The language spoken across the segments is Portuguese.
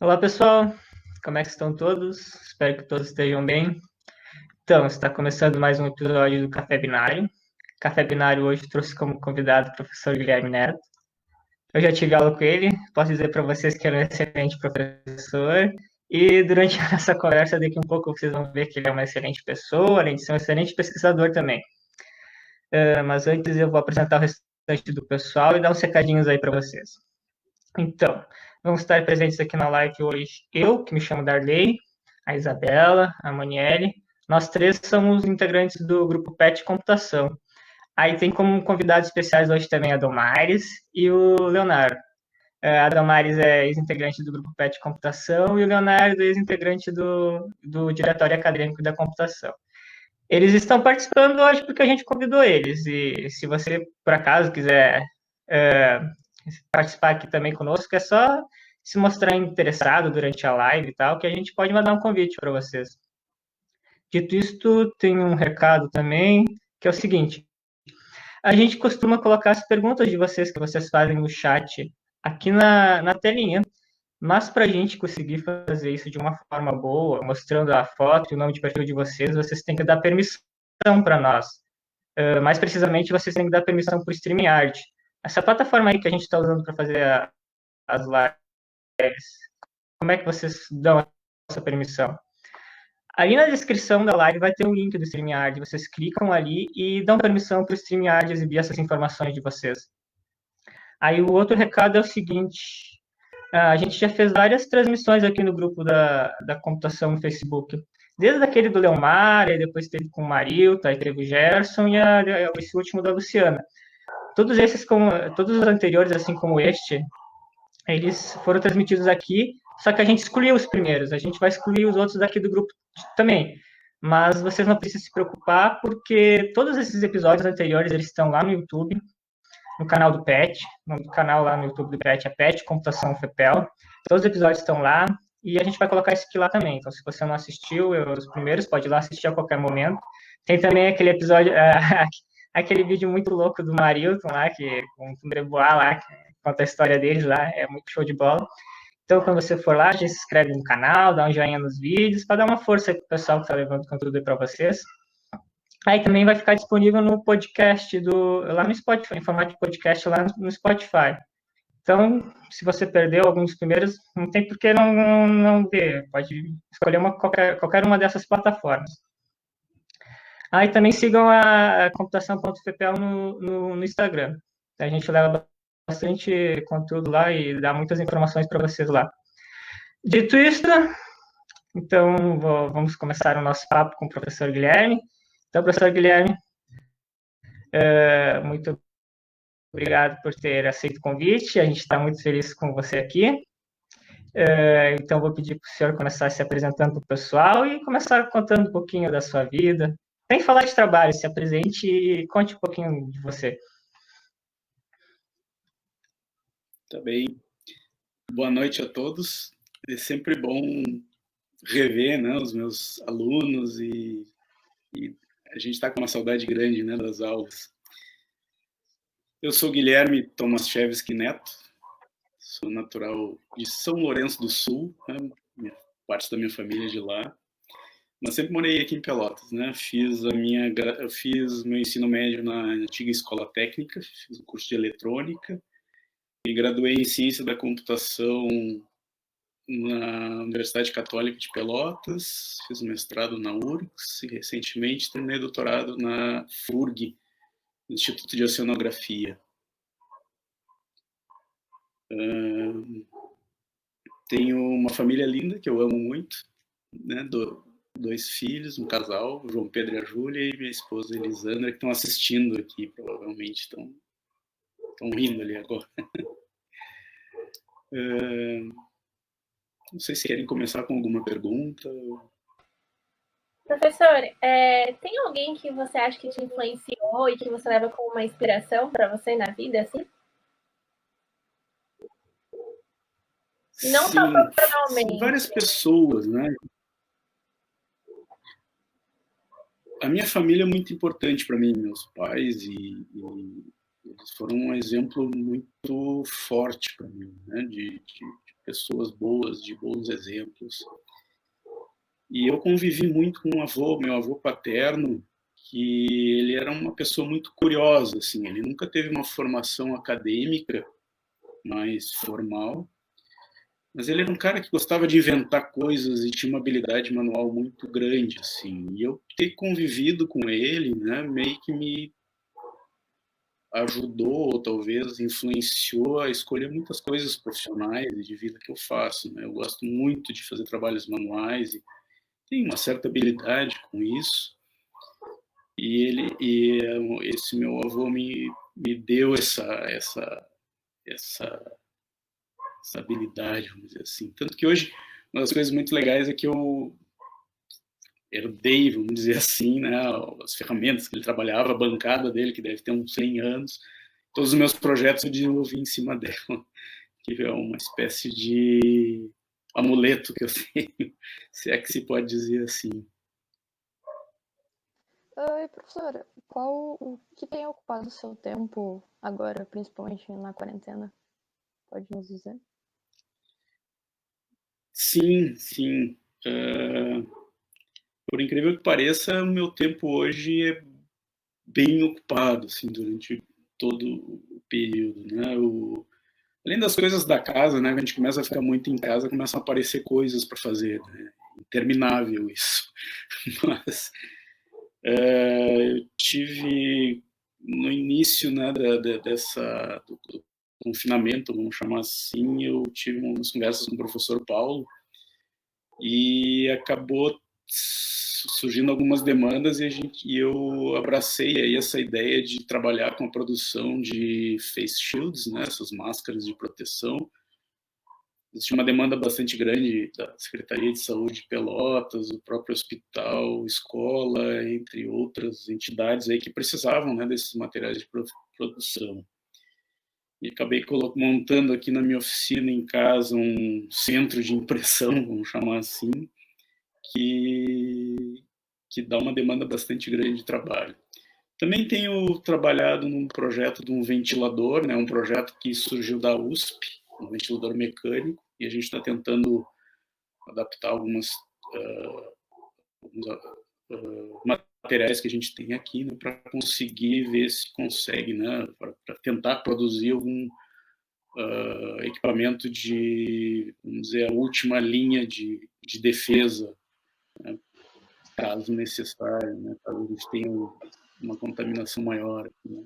Olá, pessoal. Como é que estão todos? Espero que todos estejam bem. Então, está começando mais um episódio do Café Binário. Café Binário hoje trouxe como convidado o professor Guilherme Neto. Eu já tive aula com ele, posso dizer para vocês que ele é um excelente professor. E durante essa conversa, daqui um pouco, vocês vão ver que ele é uma excelente pessoa, além de ser um excelente pesquisador também. Mas antes eu vou apresentar o restante do pessoal e dar uns recadinhos aí para vocês. Então, vamos estar presentes aqui na live hoje eu, que me chamo Darley, a Isabela, a Maniele. Nós três somos integrantes do grupo PET Computação. Aí tem como convidados especiais hoje também a Domares e o Leonardo. A Domares é ex-integrante do grupo PET Computação e o Leonardo é ex-integrante do Diretório Acadêmico da Computação. Eles estão participando hoje porque a gente convidou eles. E se você, por acaso, quiser é, participar aqui também conosco, é só se mostrar interessado durante a live e tal, que a gente pode mandar um convite para vocês. Dito isto, tem um recado também, que é o seguinte: a gente costuma colocar as perguntas de vocês que vocês fazem no chat aqui na telinha, mas para a gente conseguir fazer isso de uma forma boa, mostrando a foto e o nome de perfil de vocês têm que dar permissão para nós. Mais precisamente, vocês têm que dar permissão para o StreamYard. Essa plataforma aí que a gente está usando para fazer as lives, como é que vocês dão essa permissão? Ali na descrição da live vai ter um link do StreamYard. Vocês clicam ali e dão permissão para o StreamYard exibir essas informações de vocês. Aí o outro recado é o seguinte: a gente já fez várias transmissões aqui no grupo da computação no Facebook. Desde aquele do Leomar, aí depois teve com o Marilton, aí teve o Gerson e esse último da Luciana. Todos os anteriores, assim como este, eles foram transmitidos aqui, só que a gente excluiu os primeiros. A gente vai excluir os outros daqui do grupo também. Mas vocês não precisam se preocupar, porque todos esses episódios anteriores, eles estão lá no YouTube, no canal do PET, no canal lá no YouTube do PET, é PET Computação FEPEL. Todos os episódios estão lá, e a gente vai colocar esse aqui lá também. Então, se você não assistiu os primeiros, pode ir lá assistir a qualquer momento. Tem também aquele episódio, aquele vídeo muito louco do Marilton lá, com o Drebois lá, que conta a história deles lá, é muito show de bola. Então, quando você for lá, já se inscreve no canal, dá um joinha nos vídeos, para dar uma força para o pessoal que está levando conteúdo para vocês. Aí também vai ficar disponível no podcast lá no Spotify, em formato de podcast lá no Spotify. Então, se você perdeu alguns primeiros, não tem por que não ver. Pode escolher qualquer uma dessas plataformas. Aí também sigam a computação.ppl no Instagram. A gente leva bastante conteúdo lá e dá muitas informações para vocês lá. Dito isso, então vamos começar o nosso papo com o professor Guilherme. Então, professor Guilherme, muito obrigado por ter aceito o convite. A gente está muito feliz com você aqui. Então, vou pedir para o senhor começar se apresentando para o pessoal e começar contando um pouquinho da sua vida. Sem falar de trabalho, se apresente e conte um pouquinho de você. Tá bem. Boa noite a todos. É sempre bom rever, né, os meus alunos e a gente está com uma saudade grande, né, das aulas. Eu sou Guilherme Tomaszewski Neto, sou natural de São Lourenço do Sul, né, parte da minha família é de lá, mas sempre morei aqui em Pelotas, né? Eu fiz meu ensino médio na antiga escola técnica, fiz o curso de eletrônica e graduei em ciência da computação na Universidade Católica de Pelotas, fiz um mestrado na URGS e recentemente terminei doutorado na FURG, Instituto de Oceanografia. Tenho uma família linda que eu amo muito, né? Dois filhos, um casal, o João Pedro e a Júlia, e minha esposa Elisandra, que estão assistindo aqui, provavelmente estão rindo ali agora. Não sei se querem começar com alguma pergunta. Professor, tem alguém que você acha que te influenciou e que você leva como uma inspiração para você na vida, assim? Não só profissionalmente. Várias pessoas, né? A minha família é muito importante para mim, meus pais, e eles foram um exemplo muito forte para mim, né? De pessoas boas, de bons exemplos. E eu convivi muito com meu avô paterno, que ele era uma pessoa muito curiosa, assim, ele nunca teve uma formação acadêmica mais formal, mas ele era um cara que gostava de inventar coisas e tinha uma habilidade manual muito grande, assim. E eu ter convivido com ele, né, meio que me ajudou, ou talvez influenciou a escolher muitas coisas profissionais e de vida que eu faço, né? Eu gosto muito de fazer trabalhos manuais e tenho uma certa habilidade com isso. Esse meu avô me deu essa habilidade, vamos dizer assim. Tanto que hoje, uma das coisas muito legais é que eu herdei, vamos dizer assim, né, as ferramentas que ele trabalhava, a bancada dele, que deve ter uns 100 anos, todos os meus projetos eu desenvolvi em cima dela, que é uma espécie de amuleto que eu tenho, se é que se pode dizer assim. E professora, o que tem ocupado o seu tempo agora, principalmente na quarentena? Pode nos dizer? Sim, sim. Por incrível que pareça, o meu tempo hoje é bem ocupado, assim, durante todo o período, né? Além das coisas da casa, né? A gente começa a ficar muito em casa, começam a aparecer coisas para fazer, né? Interminável isso. Mas eu tive no início, né, do confinamento, vamos chamar assim, eu tive umas conversas com o professor Paulo e acabou surgindo algumas demandas e eu abracei aí essa ideia de trabalhar com a produção de face shields, né, essas máscaras de proteção. Existe uma demanda bastante grande da Secretaria de Saúde de Pelotas, o próprio hospital, escola, entre outras entidades aí que precisavam, né, desses materiais de produção. E acabei montando aqui na minha oficina em casa um centro de impressão, vamos chamar assim, que dá uma demanda bastante grande de trabalho. Também tenho trabalhado num projeto de um ventilador, né, um projeto que surgiu da USP, um ventilador mecânico, e a gente está tentando adaptar alguns materiais que a gente tem aqui, né, para conseguir ver se consegue, né, para tentar produzir algum equipamento de, vamos dizer, a última linha de defesa, né, caso necessário, né, caso a gente tenha uma contaminação maior. Né.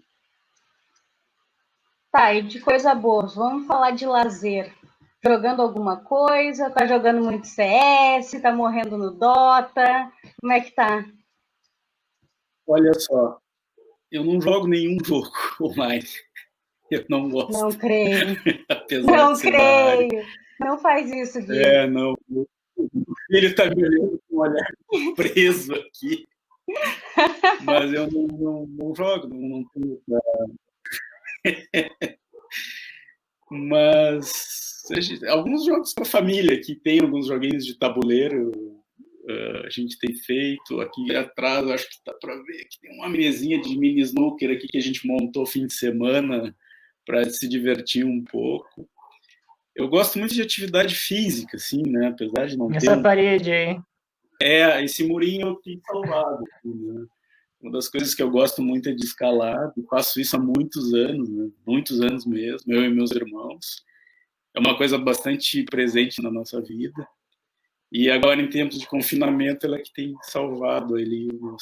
Tá, e de coisa boa, vamos falar de lazer. Jogando alguma coisa? Tá jogando muito CS? Tá morrendo no Dota? Como é que tá? Olha só, eu não jogo nenhum jogo online. Eu não gosto. Não creio. Apesar Não de ser da área. creio. Não faz isso, Gui. Não. Ele está me olhando com um olhar preso aqui. Mas eu não jogo, não tenho. Mas alguns jogos para família, que tem alguns joguinhos de tabuleiro, a gente tem feito. Aqui atrás, acho que dá para ver que tem uma mesinha de mini snooker aqui que a gente montou fim de semana para se divertir um pouco. Eu gosto muito de atividade física, assim, né? Apesar de não ter... Essa parede aí. Esse murinho eu tenho salvado. Assim, né? Uma das coisas que eu gosto muito é de escalar, e faço isso há muitos anos, né? Muitos anos mesmo, eu e meus irmãos. É uma coisa bastante presente na nossa vida. E agora, em tempos de confinamento, ela é que tem salvado ali o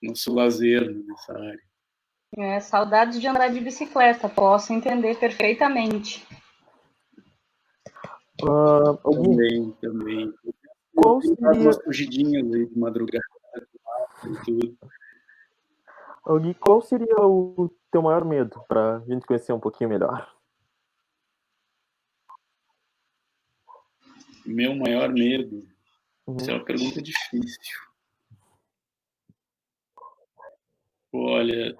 nosso lazer, né, nessa área. Saudades de andar de bicicleta, posso entender perfeitamente. Também. Qual seria... umas fugidinhas aí de madrugada e tudo. Gui, qual seria o teu maior medo, para a gente conhecer um pouquinho melhor? Meu maior medo? Essa é uma pergunta difícil. Olha,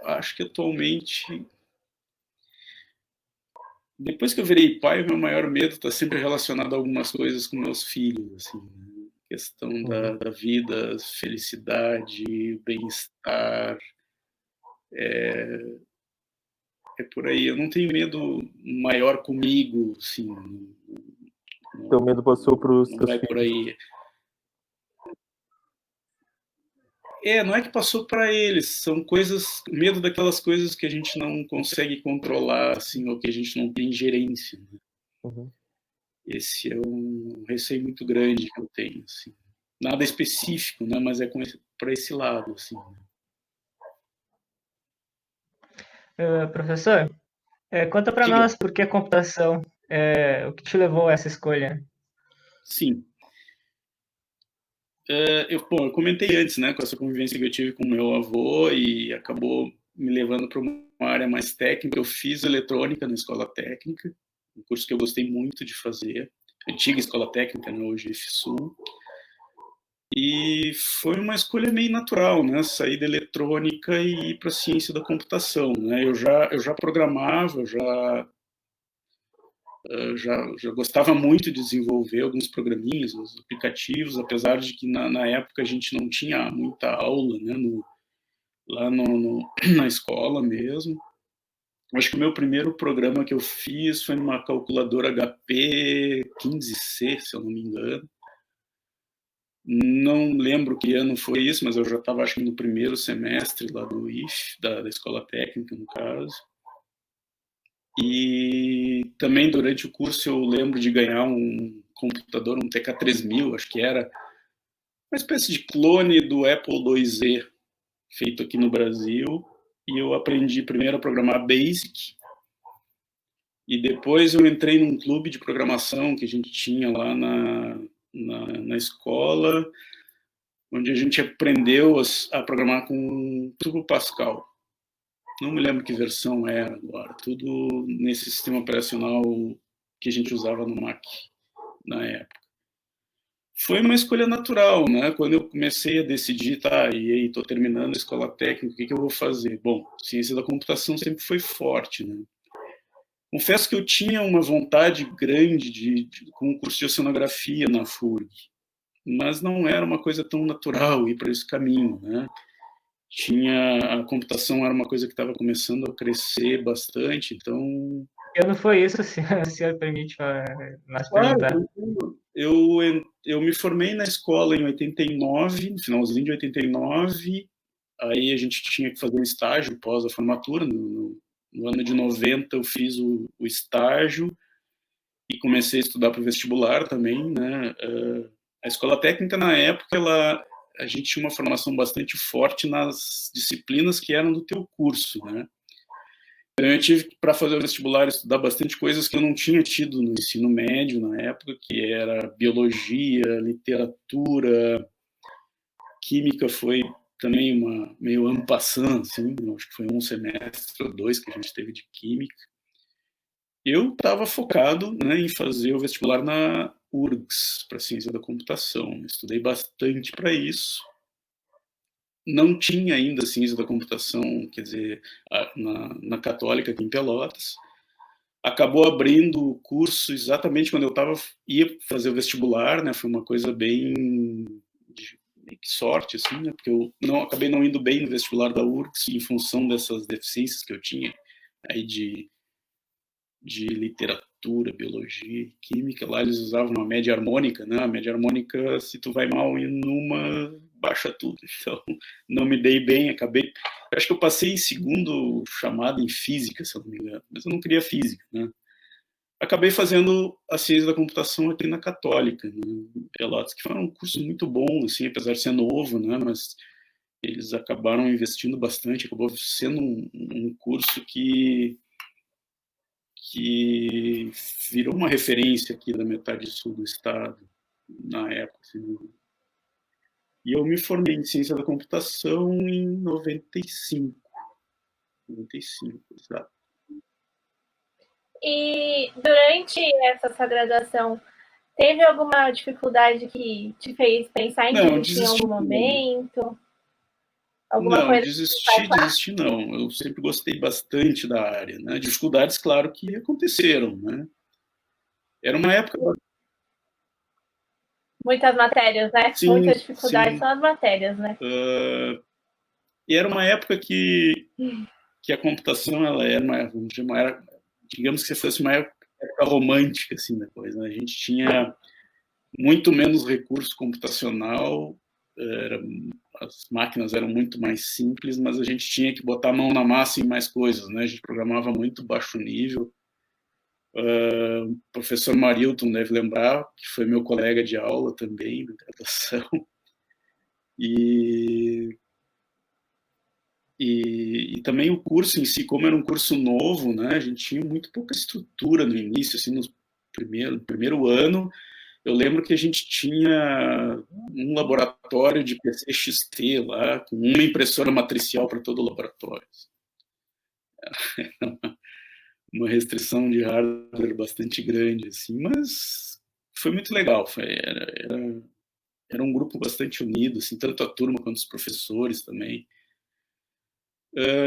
acho que atualmente, depois que eu virei pai, o meu maior medo está sempre relacionado a algumas coisas com meus filhos, assim, né? Questão da vida, felicidade, bem-estar, É por aí. Eu não tenho medo maior comigo, assim. Teu medo passou para os Não teus vai filhos. por aí. Não é que passou para eles, são coisas, medo daquelas coisas que a gente não consegue controlar, assim, ou que a gente não tem gerência. Né? Uhum. Esse é um receio muito grande que eu tenho, assim. Nada específico, né? Mas é para esse lado, assim. Professor, conta para Diga. nós por que a computação, o que te levou a essa escolha? Sim. Eu comentei antes, né, com essa convivência que eu tive com meu avô e acabou me levando para uma área mais técnica. Eu fiz eletrônica na escola técnica, um curso que eu gostei muito de fazer, antiga escola técnica, né, hoje IFSU. E foi uma escolha meio natural, né, sair da eletrônica e ir para a ciência da computação, né. Eu já programava, já gostava muito de desenvolver alguns programinhas, os aplicativos, apesar de que na época a gente não tinha muita aula, né, lá na escola mesmo. Acho que o meu primeiro programa que eu fiz foi numa calculadora HP 15C, se eu não me engano. Não lembro que ano foi isso, mas eu já estava, acho que no primeiro semestre lá do IF, da escola técnica, no caso. E também durante o curso eu lembro de ganhar um computador, um TK3000, acho que era uma espécie de clone do Apple IIz, feito aqui no Brasil. E eu aprendi primeiro a programar BASIC, e depois eu entrei num clube de programação que a gente tinha lá na escola, onde a gente aprendeu a programar com Turbo Pascal. Não me lembro que versão era agora, tudo nesse sistema operacional que a gente usava no Mac na época. Foi uma escolha natural, né? Quando eu comecei a decidir, tá, e aí, tô terminando a escola técnica, o que eu vou fazer? Bom, ciência da computação sempre foi forte, né? Confesso que eu tinha uma vontade grande com um curso de oceanografia na FURG, mas não era uma coisa tão natural ir para esse caminho, né? A computação era uma coisa que estava começando a crescer bastante, então... Eu não foi isso, se o senhor permite nós perguntar. Eu me formei na escola em 89, no finalzinho de 89, aí a gente tinha que fazer um estágio pós a formatura, no ano de 90 eu fiz o estágio e comecei a estudar para o vestibular também, né? A escola técnica, na época, a gente tinha uma formação bastante forte nas disciplinas que eram do teu curso, né? Então, eu tive, para fazer o vestibular, estudar bastante coisas que eu não tinha tido no ensino médio na época, que era biologia, literatura, química foi também meio en passant, assim, acho que foi um semestre ou dois que a gente teve de química. Eu estava focado, né, em fazer o vestibular na URGS, para ciência da computação. Estudei bastante para isso. Não tinha ainda ciência da computação, quer dizer, na Católica aqui em Pelotas. Acabou abrindo o curso exatamente quando eu ia fazer o vestibular, né? Foi uma coisa bem que sorte, assim, né? Porque eu acabei não indo bem no vestibular da URGS em função dessas deficiências que eu tinha aí de literatura, biologia e química. Lá eles usavam uma média harmônica, né? A média harmônica, se tu vai mal em uma, baixa tudo. Então, não me dei bem, acho que eu passei em segundo chamado em física, se eu não me engano, mas eu não queria física, né? Acabei fazendo a ciência da computação aqui na Católica, né? Pelotas, que foi um curso muito bom, assim, apesar de ser novo, né? Mas eles acabaram investindo bastante, acabou sendo um curso que virou uma referência aqui da metade sul do estado, na época. Assim. E eu me formei em ciência da computação em 95. 95, exato. E durante essa sua graduação, teve alguma dificuldade que te fez pensar em desistir em algum momento? Alguma coisa desistir não. Eu sempre gostei bastante da área, né? Dificuldades, claro, que aconteceram, né? Era uma época... Muitas matérias, né? Sim, muitas dificuldades sim. são as matérias, né? E era uma época que que a computação ela era digamos que fosse uma época romântica assim da coisa, né? A gente tinha muito menos recurso computacional, as máquinas eram muito mais simples, mas a gente tinha que botar a mão na massa em mais coisas, né? A gente programava muito baixo nível. O professor Marilton deve lembrar, que foi meu colega de aula também, na graduação. E também o curso em si, como era um curso novo, né? A gente tinha muito pouca estrutura no início, assim, no primeiro ano. Eu lembro que a gente tinha um laboratório de PCXT lá, com uma impressora matricial para todo o laboratório. Uma restrição de hardware bastante grande, assim, mas foi muito legal. Era um grupo bastante unido, assim, tanto a turma quanto os professores também.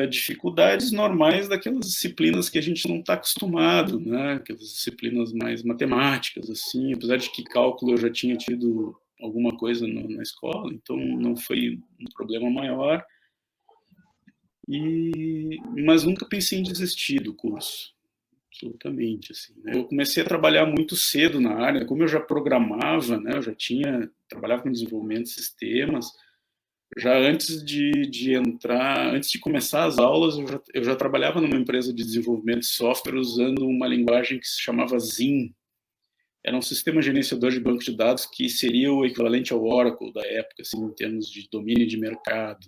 Dificuldades normais daquelas disciplinas que a gente não está acostumado, né? Aquelas disciplinas mais matemáticas, assim, apesar de que cálculo eu já tinha tido alguma coisa na escola, então não foi um problema maior. Mas nunca pensei em desistir do curso, absolutamente. Assim, né? Eu comecei a trabalhar muito cedo na área, como eu já programava, né? Eu já trabalhava com desenvolvimento de sistemas. Já antes de entrar, antes de começar as aulas, eu já trabalhava numa empresa de desenvolvimento de software usando uma linguagem que se chamava Zin. Era um sistema gerenciador de banco de dados que seria o equivalente ao Oracle da época, assim, em termos de domínio de mercado.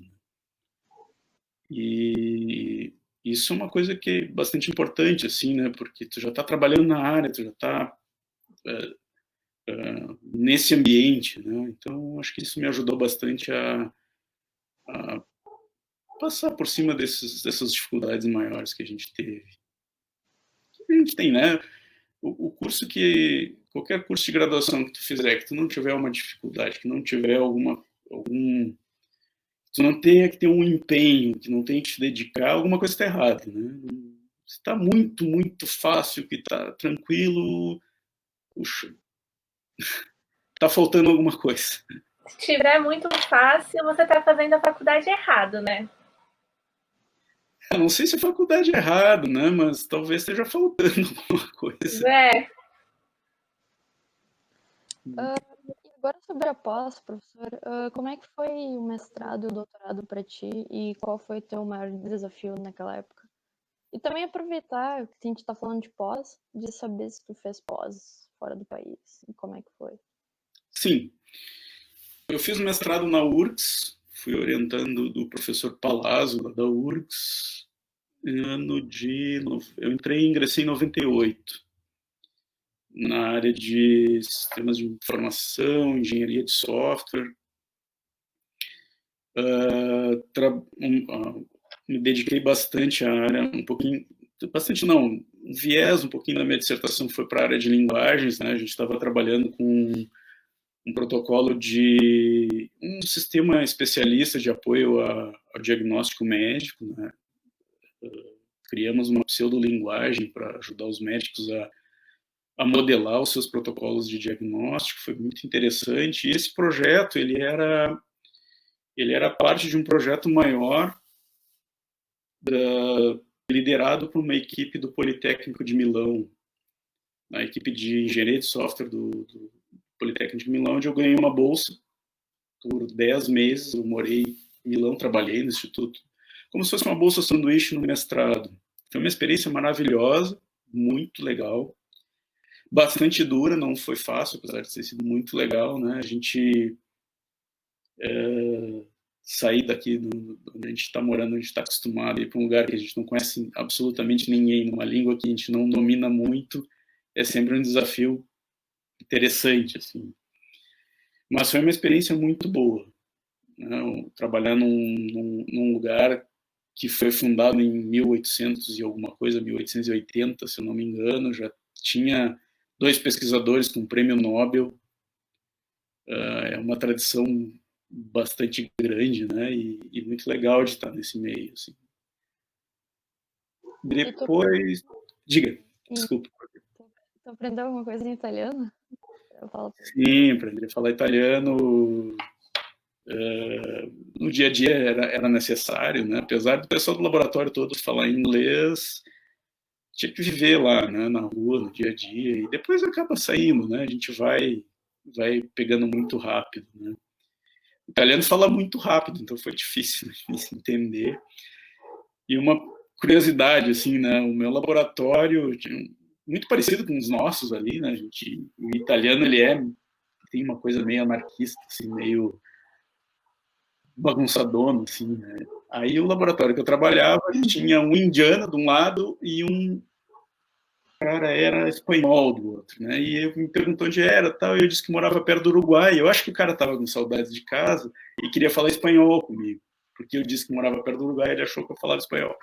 E isso é uma coisa que é bastante importante, assim, né? Porque tu já está trabalhando na área, tu já está nesse ambiente, né? Então, acho que isso me ajudou bastante a passar por cima dessas dificuldades maiores que a gente teve. A gente tem, né? O curso qualquer curso de graduação que tu fizer, que tu não tiver uma dificuldade, que não tiver tu não tenha que ter um empenho, que não tenha que te dedicar, alguma coisa está errada, né? Se está muito, muito fácil, que está tranquilo, puxa, está faltando alguma coisa. Se tiver muito fácil, você está fazendo a faculdade errado, né? Eu não sei se a faculdade é errado, né? Mas talvez esteja faltando alguma coisa. E agora sobre a pós, professor, como é que foi o mestrado e o doutorado para ti e qual foi o teu maior desafio naquela época? E também aproveitar que a gente está falando de pós, de saber se tu fez pós fora do país e como é que foi. Sim. Eu fiz mestrado na URGS, fui orientando do professor Palazzo, lá da URGS, eu ingressei em 98, na área de sistemas de informação, engenharia de software. Me dediquei bastante à área, um viés um pouquinho da minha dissertação foi para a área de linguagens, né? A gente estava trabalhando com um protocolo de um sistema especialista de apoio ao diagnóstico médico, né? Criamos uma pseudolinguagem para ajudar os médicos a modelar os seus protocolos de diagnóstico, foi muito interessante. E esse projeto, ele era parte de um projeto maior liderado por uma equipe do Politécnico de Milão, a equipe de engenharia de software do Politécnico de Milão, onde eu ganhei uma bolsa por 10 meses. Eu morei em Milão, trabalhei no instituto, como se fosse uma bolsa sanduíche no mestrado. Foi uma experiência maravilhosa, muito legal, bastante dura, não foi fácil, apesar de ter sido muito legal, né? A gente sair daqui onde a gente está morando, onde a gente está acostumado, ir para um lugar que a gente não conhece absolutamente ninguém, numa língua que a gente não domina muito, é sempre um desafio interessante, assim. Mas foi uma experiência muito boa, né? Trabalhar num lugar que foi fundado em 1800 e alguma coisa, 1880, se eu não me engano, já tinha 2 pesquisadores com prêmio Nobel. É uma tradição bastante grande, né? E muito legal de estar nesse meio, assim. Depois, diga, desculpa. Tu aprendeu alguma coisa em italiano? Sim, aprendi a falar italiano No dia a dia era necessário, né? Apesar do pessoal do laboratório todo falar inglês, tinha que viver lá, né? Na rua, no dia a dia, e depois acaba saindo, né? A gente vai pegando muito rápido, né? O italiano fala muito rápido, então foi difícil entender. E uma curiosidade, assim, né? O meu laboratório muito parecido com os nossos ali, né? O italiano, ele tem uma coisa meio anarquista, assim, meio bagunçadona, assim, né? Aí o laboratório que eu trabalhava tinha um indiano de um lado e um cara era espanhol do outro, né? E ele me perguntou onde era, tal, e eu disse que morava perto do Uruguai. Eu acho que o cara tava com saudades de casa e queria falar espanhol comigo, porque eu disse que morava perto do Uruguai, ele achou que eu falava espanhol.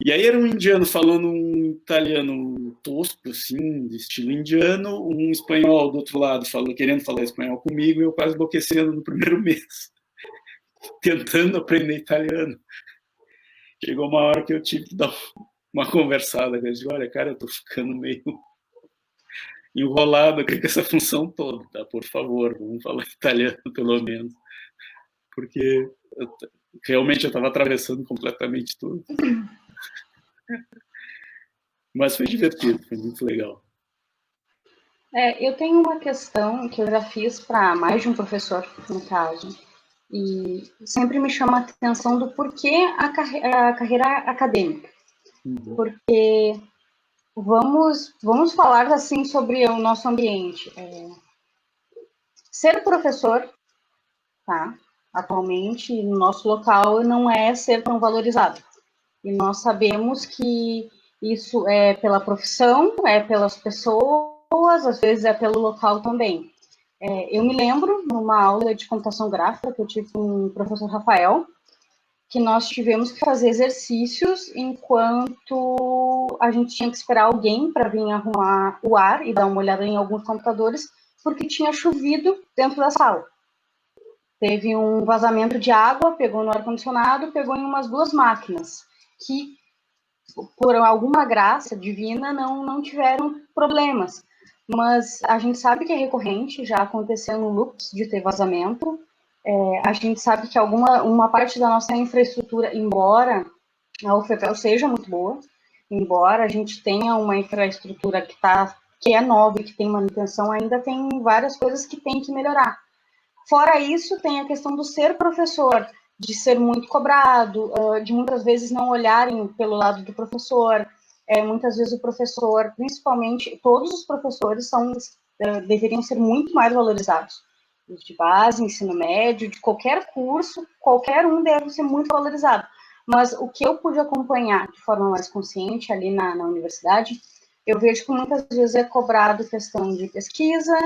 E aí era um indiano falando um italiano tosco, assim, de estilo indiano, um espanhol do outro lado querendo falar espanhol comigo, e eu quase enlouquecendo no primeiro mês, tentando aprender italiano. Chegou uma hora que eu tive que dar uma conversada, eu disse, olha, cara, eu tô ficando meio enrolado aqui com essa função toda, tá? Por favor, vamos falar italiano, pelo menos. Porque realmente eu estava atravessando completamente tudo. Mas foi divertido, foi muito legal. Eu tenho uma questão que eu já fiz para mais de um professor, no caso, e sempre me chama a atenção do porquê a carreira acadêmica. Porque vamos falar assim sobre o nosso ambiente. Ser professor, tá? Atualmente, no nosso local, não é ser tão valorizado. E nós sabemos que isso é pela profissão, é pelas pessoas, às vezes é pelo local também. Eu me lembro, numa aula de computação gráfica que eu tive com o professor Rafael, que nós tivemos que fazer exercícios enquanto a gente tinha que esperar alguém para vir arrumar o ar e dar uma olhada em alguns computadores, porque tinha chovido dentro da sala. Teve um vazamento de água, pegou no ar-condicionado, pegou em umas 2 máquinas, que, por alguma graça divina, não tiveram problemas. Mas a gente sabe que é recorrente, já aconteceu no Lux de ter vazamento. A gente sabe que uma parte da nossa infraestrutura, embora a UFPEL seja muito boa, embora a gente tenha uma infraestrutura que é nova e que tem manutenção, ainda tem várias coisas que tem que melhorar. Fora isso, tem a questão do ser professor, de ser muito cobrado, de muitas vezes não olharem pelo lado do professor. Muitas vezes o professor, principalmente, todos os professores deveriam ser muito mais valorizados. Os de base, ensino médio, de qualquer curso, qualquer um deve ser muito valorizado. Mas o que eu pude acompanhar de forma mais consciente ali na universidade, eu vejo que muitas vezes é cobrado questão de pesquisa,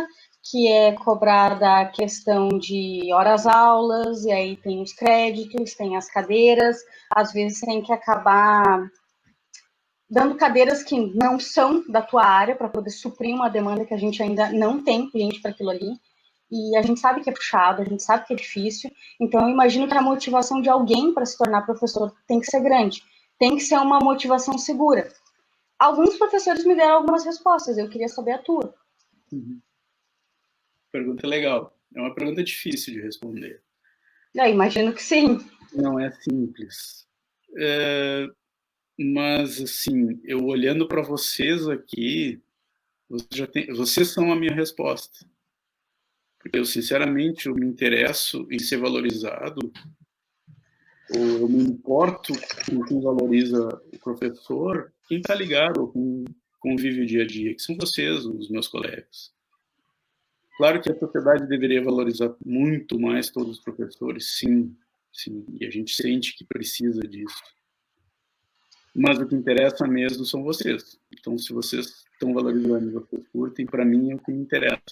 que é cobrada a questão de horas-aulas, e aí tem os créditos, tem as cadeiras, às vezes tem que acabar dando cadeiras que não são da tua área, para poder suprir uma demanda que a gente ainda não tem cliente para aquilo ali, e a gente sabe que é puxado, a gente sabe que é difícil, então eu imagino que a motivação de alguém para se tornar professor tem que ser grande, tem que ser uma motivação segura. Alguns professores me deram algumas respostas, eu queria saber a tua. Pergunta legal. É uma pergunta difícil de responder. Imagino que sim. Não é simples. Mas, assim, eu olhando para vocês aqui, vocês são a minha resposta. Porque eu, sinceramente, eu me interesso em ser valorizado, ou eu me importo com quem valoriza o professor, quem está ligado com convívio dia a dia, que são vocês, os meus colegas. Claro que a sociedade deveria valorizar muito mais todos os professores, sim, e a gente sente que precisa disso. Mas o que interessa mesmo são vocês. Então, se vocês estão valorizando e vocês curtem, para mim é o que me interessa.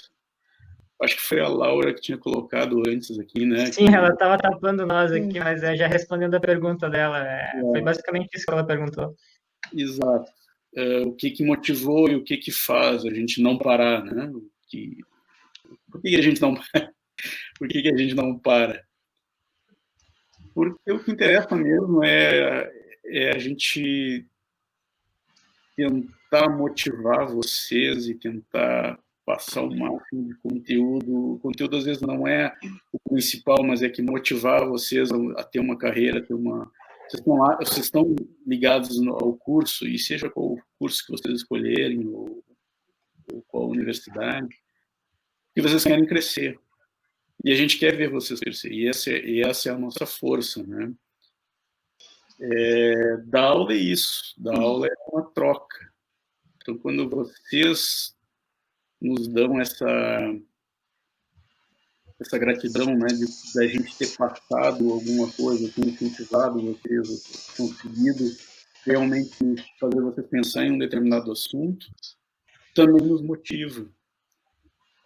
Acho que foi a Laura que tinha colocado antes aqui, né? Sim, ela estava tapando nós aqui, mas já respondendo a pergunta dela, foi basicamente isso que ela perguntou. Exato. O que motivou e o que faz a gente não parar, né? Por que a gente não para? Por que a gente não para? Porque o que interessa mesmo é a gente tentar motivar vocês e tentar passar o máximo de conteúdo. O conteúdo, às vezes, não é o principal, mas é que motivar vocês a ter uma carreira, vocês estão ligados ao curso, e seja qual o curso que vocês escolherem, ou qual universidade, que vocês querem crescer. E a gente quer ver vocês crescer, e essa é a nossa força, né? Dar aula é isso, dar aula é uma troca. Então, quando vocês nos dão essa gratidão, né, da gente ter passado alguma coisa, ter incentivado vocês, conseguido realmente fazer vocês pensar em um determinado assunto, também nos motiva.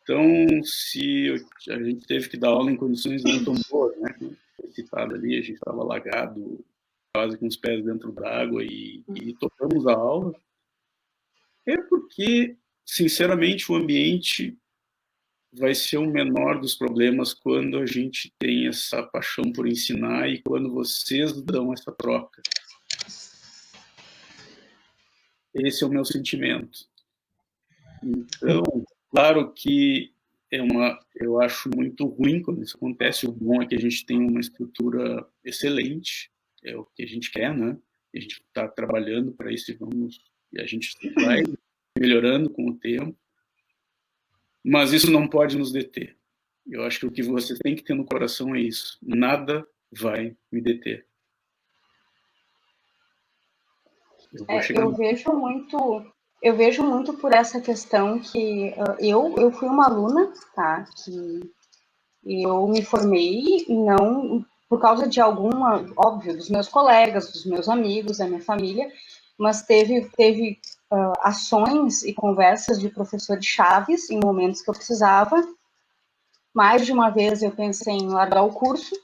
Então, se a gente teve que dar aula em condições não tão boas, né, como foi citado ali, a gente estava alagado, quase com os pés dentro d'água e tocamos a aula, é porque, sinceramente, o ambiente vai ser o menor dos problemas quando a gente tem essa paixão por ensinar e quando vocês dão essa troca. Esse é o meu sentimento. Então, claro que eu acho muito ruim quando isso acontece. O bom é que a gente tem uma estrutura excelente, é o que a gente quer, né? A gente está trabalhando para isso e a gente vai melhorando com o tempo. Mas isso não pode nos deter. Eu acho que o que você tem que ter no coração é isso. Nada vai me deter. Eu vejo muito por essa questão que eu fui uma aluna, tá? Que eu me formei não por causa de alguma, óbvio, dos meus colegas, dos meus amigos, da minha família, mas teve ações e conversas de professores chaves em momentos que eu precisava. Mais de uma vez eu pensei em largar o curso.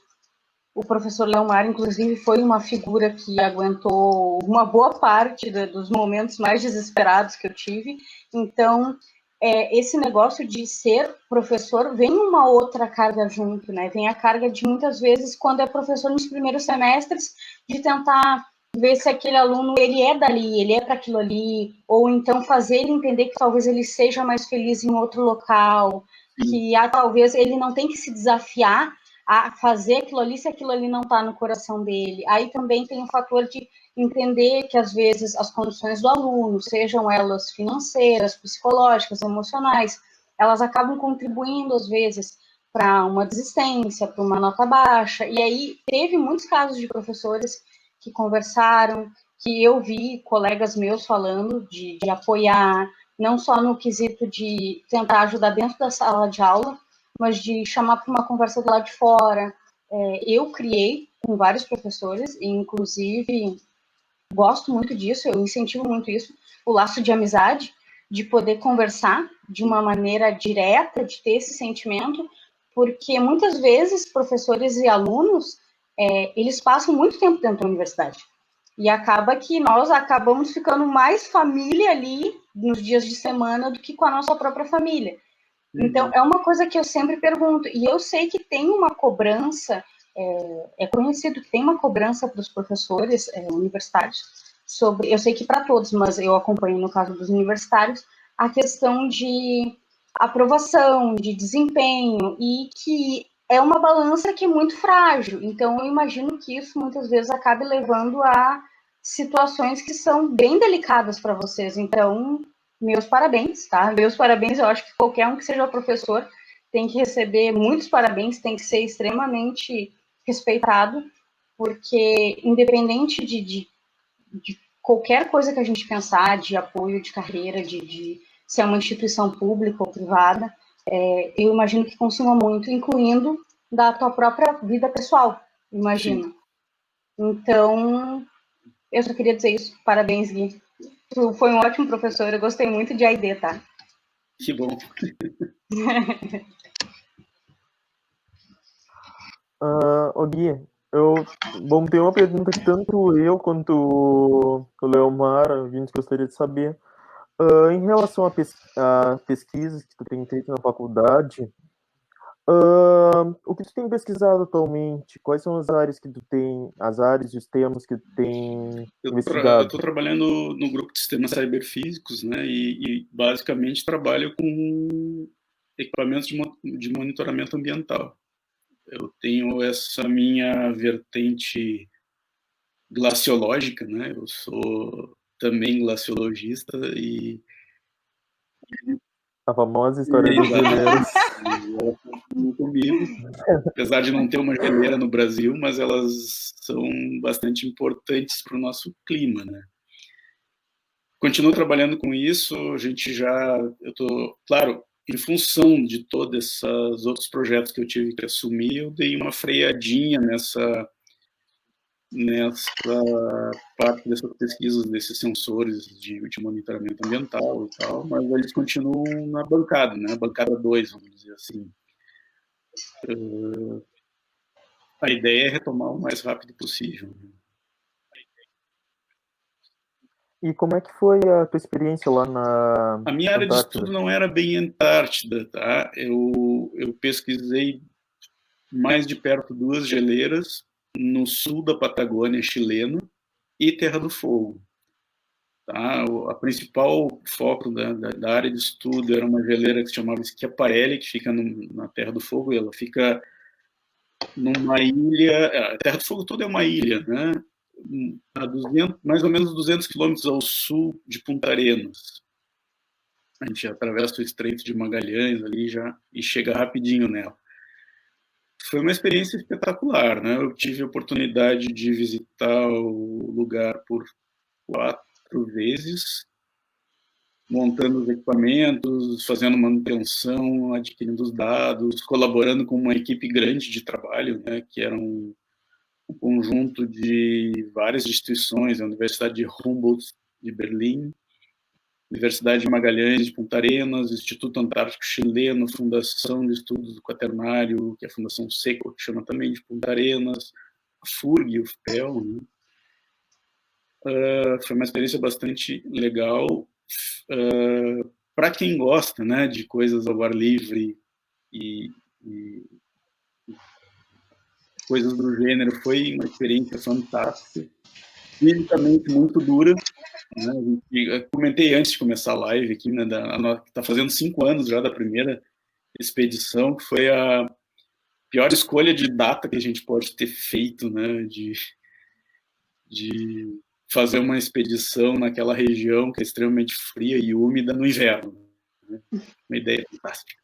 O professor Leomar, inclusive, foi uma figura que aguentou uma boa parte dos momentos mais desesperados que eu tive. Então, esse negócio de ser professor vem uma outra carga junto, né? Vem a carga de, muitas vezes, quando é professor nos primeiros semestres, de tentar ver se aquele aluno, ele é dali, ele é para aquilo ali, ou então fazer ele entender que talvez ele seja mais feliz em outro local, que talvez ele não tem que se desafiar a fazer aquilo ali se aquilo ali não está no coração dele. Aí também tem o fator de entender que, às vezes, as condições do aluno, sejam elas financeiras, psicológicas, emocionais, elas acabam contribuindo, às vezes, para uma desistência, para uma nota baixa. E aí teve muitos casos de professores que conversaram, que eu vi colegas meus falando de apoiar, não só no quesito de tentar ajudar dentro da sala de aula, mas de chamar para uma conversa do lado de fora. Eu criei com vários professores, e inclusive gosto muito disso, eu incentivo muito isso, o laço de amizade, de poder conversar de uma maneira direta, de ter esse sentimento, porque muitas vezes professores e alunos, eles passam muito tempo dentro da universidade. E acaba que nós acabamos ficando mais família ali nos dias de semana do que com a nossa própria família. Então, é uma coisa que eu sempre pergunto, e eu sei que tem uma cobrança, é conhecido que tem uma cobrança para os professores universitários, eu sei que para todos, mas eu acompanho no caso dos universitários, a questão de aprovação, de desempenho, e que é uma balança que é muito frágil, então eu imagino que isso muitas vezes acabe levando a situações que são bem delicadas para vocês, então meus parabéns, tá? Meus parabéns, eu acho que qualquer um que seja professor tem que receber muitos parabéns, tem que ser extremamente respeitado, porque independente de qualquer coisa que a gente pensar, de apoio de carreira, de ser uma instituição pública ou privada, eu imagino que consuma muito, incluindo da tua própria vida pessoal, imagino. Sim. Então, eu só queria dizer isso. Parabéns, Gui. Tu foi um ótimo professor, eu gostei muito de AID, tá? Que bom. Gui, bom, tem uma pergunta que tanto eu quanto o Leomar, a gente gostaria de saber. Em relação a pesquisas que tu tem feito na faculdade, o que tu tem pesquisado atualmente? Quais são as áreas que tu tem, as áreas e os temas que tu tem investigado? Eu estou trabalhando no grupo de sistemas cyberfísicos, né, e basicamente trabalho com equipamentos de monitoramento ambiental. eu tenho essa minha vertente glaciológica, né? Eu sou também glaciologista e A famosa história das geleiras. Elas continuam comigo, apesar de não ter uma geleira no Brasil, mas elas são bastante importantes para o nosso clima, né? Continuo trabalhando com isso, eu tô, claro, em função de todos esses outros projetos que eu tive que assumir, eu dei uma freadinha nessa parte dessas pesquisas desses sensores de monitoramento ambiental e tal, mas eles continuam na bancada, né? Bancada 2, vamos dizer assim. A ideia é retomar o mais rápido possível. E como é que foi a tua experiência lá na A minha área de Antártida? estudo não era bem Antártida, tá? Eu pesquisei mais de perto 2 geleiras no sul da Patagônia chilena e Terra do Fogo. Tá? A principal foco da área de estudo era uma geleira que se chamava Schiaparelli, que fica na Terra do Fogo, e ela fica numa ilha. A Terra do Fogo toda é uma ilha, né? Mais ou menos 200 quilômetros ao sul de Punta Arenas. A gente atravessa o Estreito de Magalhães ali já e chega rapidinho nela. Foi uma experiência espetacular, né? Eu tive a oportunidade de visitar o lugar por 4 vezes, montando os equipamentos, fazendo manutenção, adquirindo os dados, colaborando com uma equipe grande de trabalho, né? Que era um conjunto de várias instituições, a Universidade de Humboldt de Berlim, Universidade de Magalhães de Punta Arenas, Instituto Antártico Chileno, Fundação de Estudos do Quaternário, que é a Fundação SECO, que chama também de Punta Arenas, a FURG, o FPEL. Né? Foi uma experiência bastante legal. Para quem gosta, né, de coisas ao ar livre e coisas do gênero, foi uma experiência fantástica. Fisicamente muito dura. Né? Eu comentei antes de começar a live aqui, né, está fazendo 5 anos já da primeira expedição, que foi a pior escolha de data que a gente pode ter feito, né, de fazer uma expedição naquela região que é extremamente fria e úmida no inverno. Né? Uma ideia fantástica.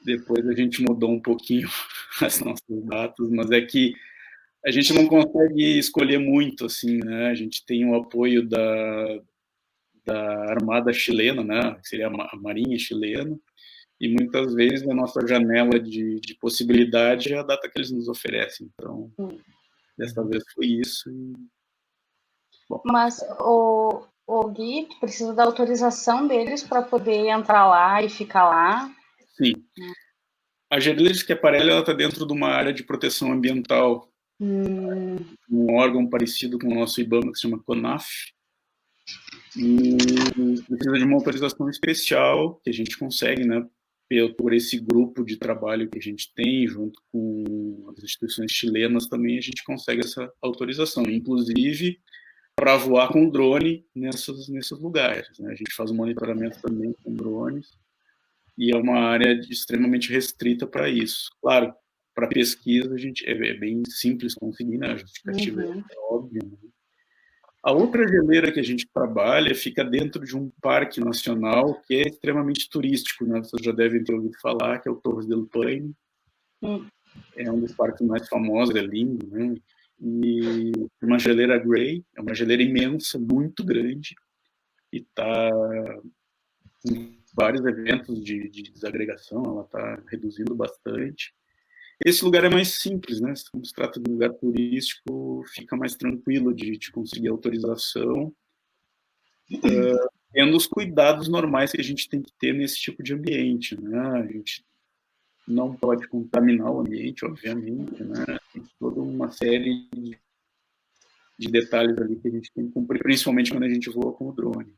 Depois a gente mudou um pouquinho as nossas datas, mas é que a gente não consegue escolher muito, assim, né? A gente tem o apoio da Armada chilena, né? Que seria a Marinha chilena, e muitas vezes a nossa janela de possibilidade é a data que eles nos oferecem. Então, dessa vez foi isso. Bom. Mas o Gui, tu precisa da autorização deles para poder entrar lá e ficar lá? Sim. A geleiras Schiaparelli está dentro de uma área de proteção ambiental, um órgão parecido com o nosso IBAMA, que se chama CONAF, e precisa de uma autorização especial que a gente consegue, né, por esse grupo de trabalho que a gente tem, junto com as instituições chilenas também, a gente consegue essa autorização, inclusive para voar com drone nesses lugares. Né? A gente faz o monitoramento também com drones, e é uma área extremamente restrita para isso. Claro, para pesquisa a gente é bem simples conseguir, né? A justificativa é óbvia. Né? A outra geleira que a gente trabalha fica dentro de um parque nacional que é extremamente turístico, né? Vocês já devem ter ouvido falar, que é o Torres del Paine. É um dos parques mais famosos, é lindo, né? E uma geleira Gray, é uma geleira imensa, muito grande, e está com vários eventos de desagregação, ela está reduzindo bastante. Esse lugar é mais simples, né? Como se trata de um lugar turístico, fica mais tranquilo de conseguir autorização, tendo os cuidados normais que a gente tem que ter nesse tipo de ambiente, né? A gente não pode contaminar o ambiente, obviamente, né? Tem toda uma série de detalhes ali que a gente tem que cumprir, principalmente quando a gente voa com o drone.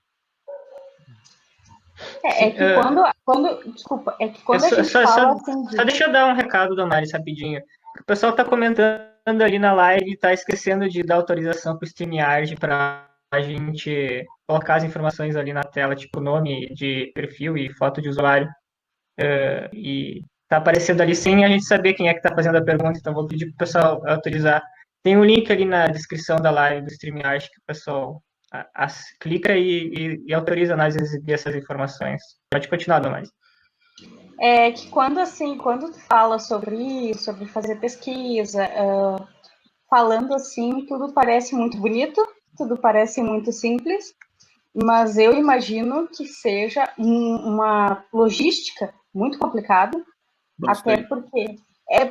Desculpa, é que quando a gente fala assim de... Só deixa eu dar um recado, Damares, rapidinho. O pessoal está comentando ali na live, está esquecendo de dar autorização para o StreamYard para a gente colocar as informações ali na tela, tipo nome de perfil e foto de usuário. E tá aparecendo ali sem a gente saber quem é que está fazendo a pergunta, então vou pedir para o pessoal autorizar. Tem um link ali na descrição da live do StreamYard que o pessoal clica e autoriza nós a exibir essas informações. Pode continuar, Damaris. É que quando tu fala sobre isso, sobre fazer pesquisa, falando assim, tudo parece muito bonito, tudo parece muito simples, mas eu imagino que seja uma logística muito complicada, até porque...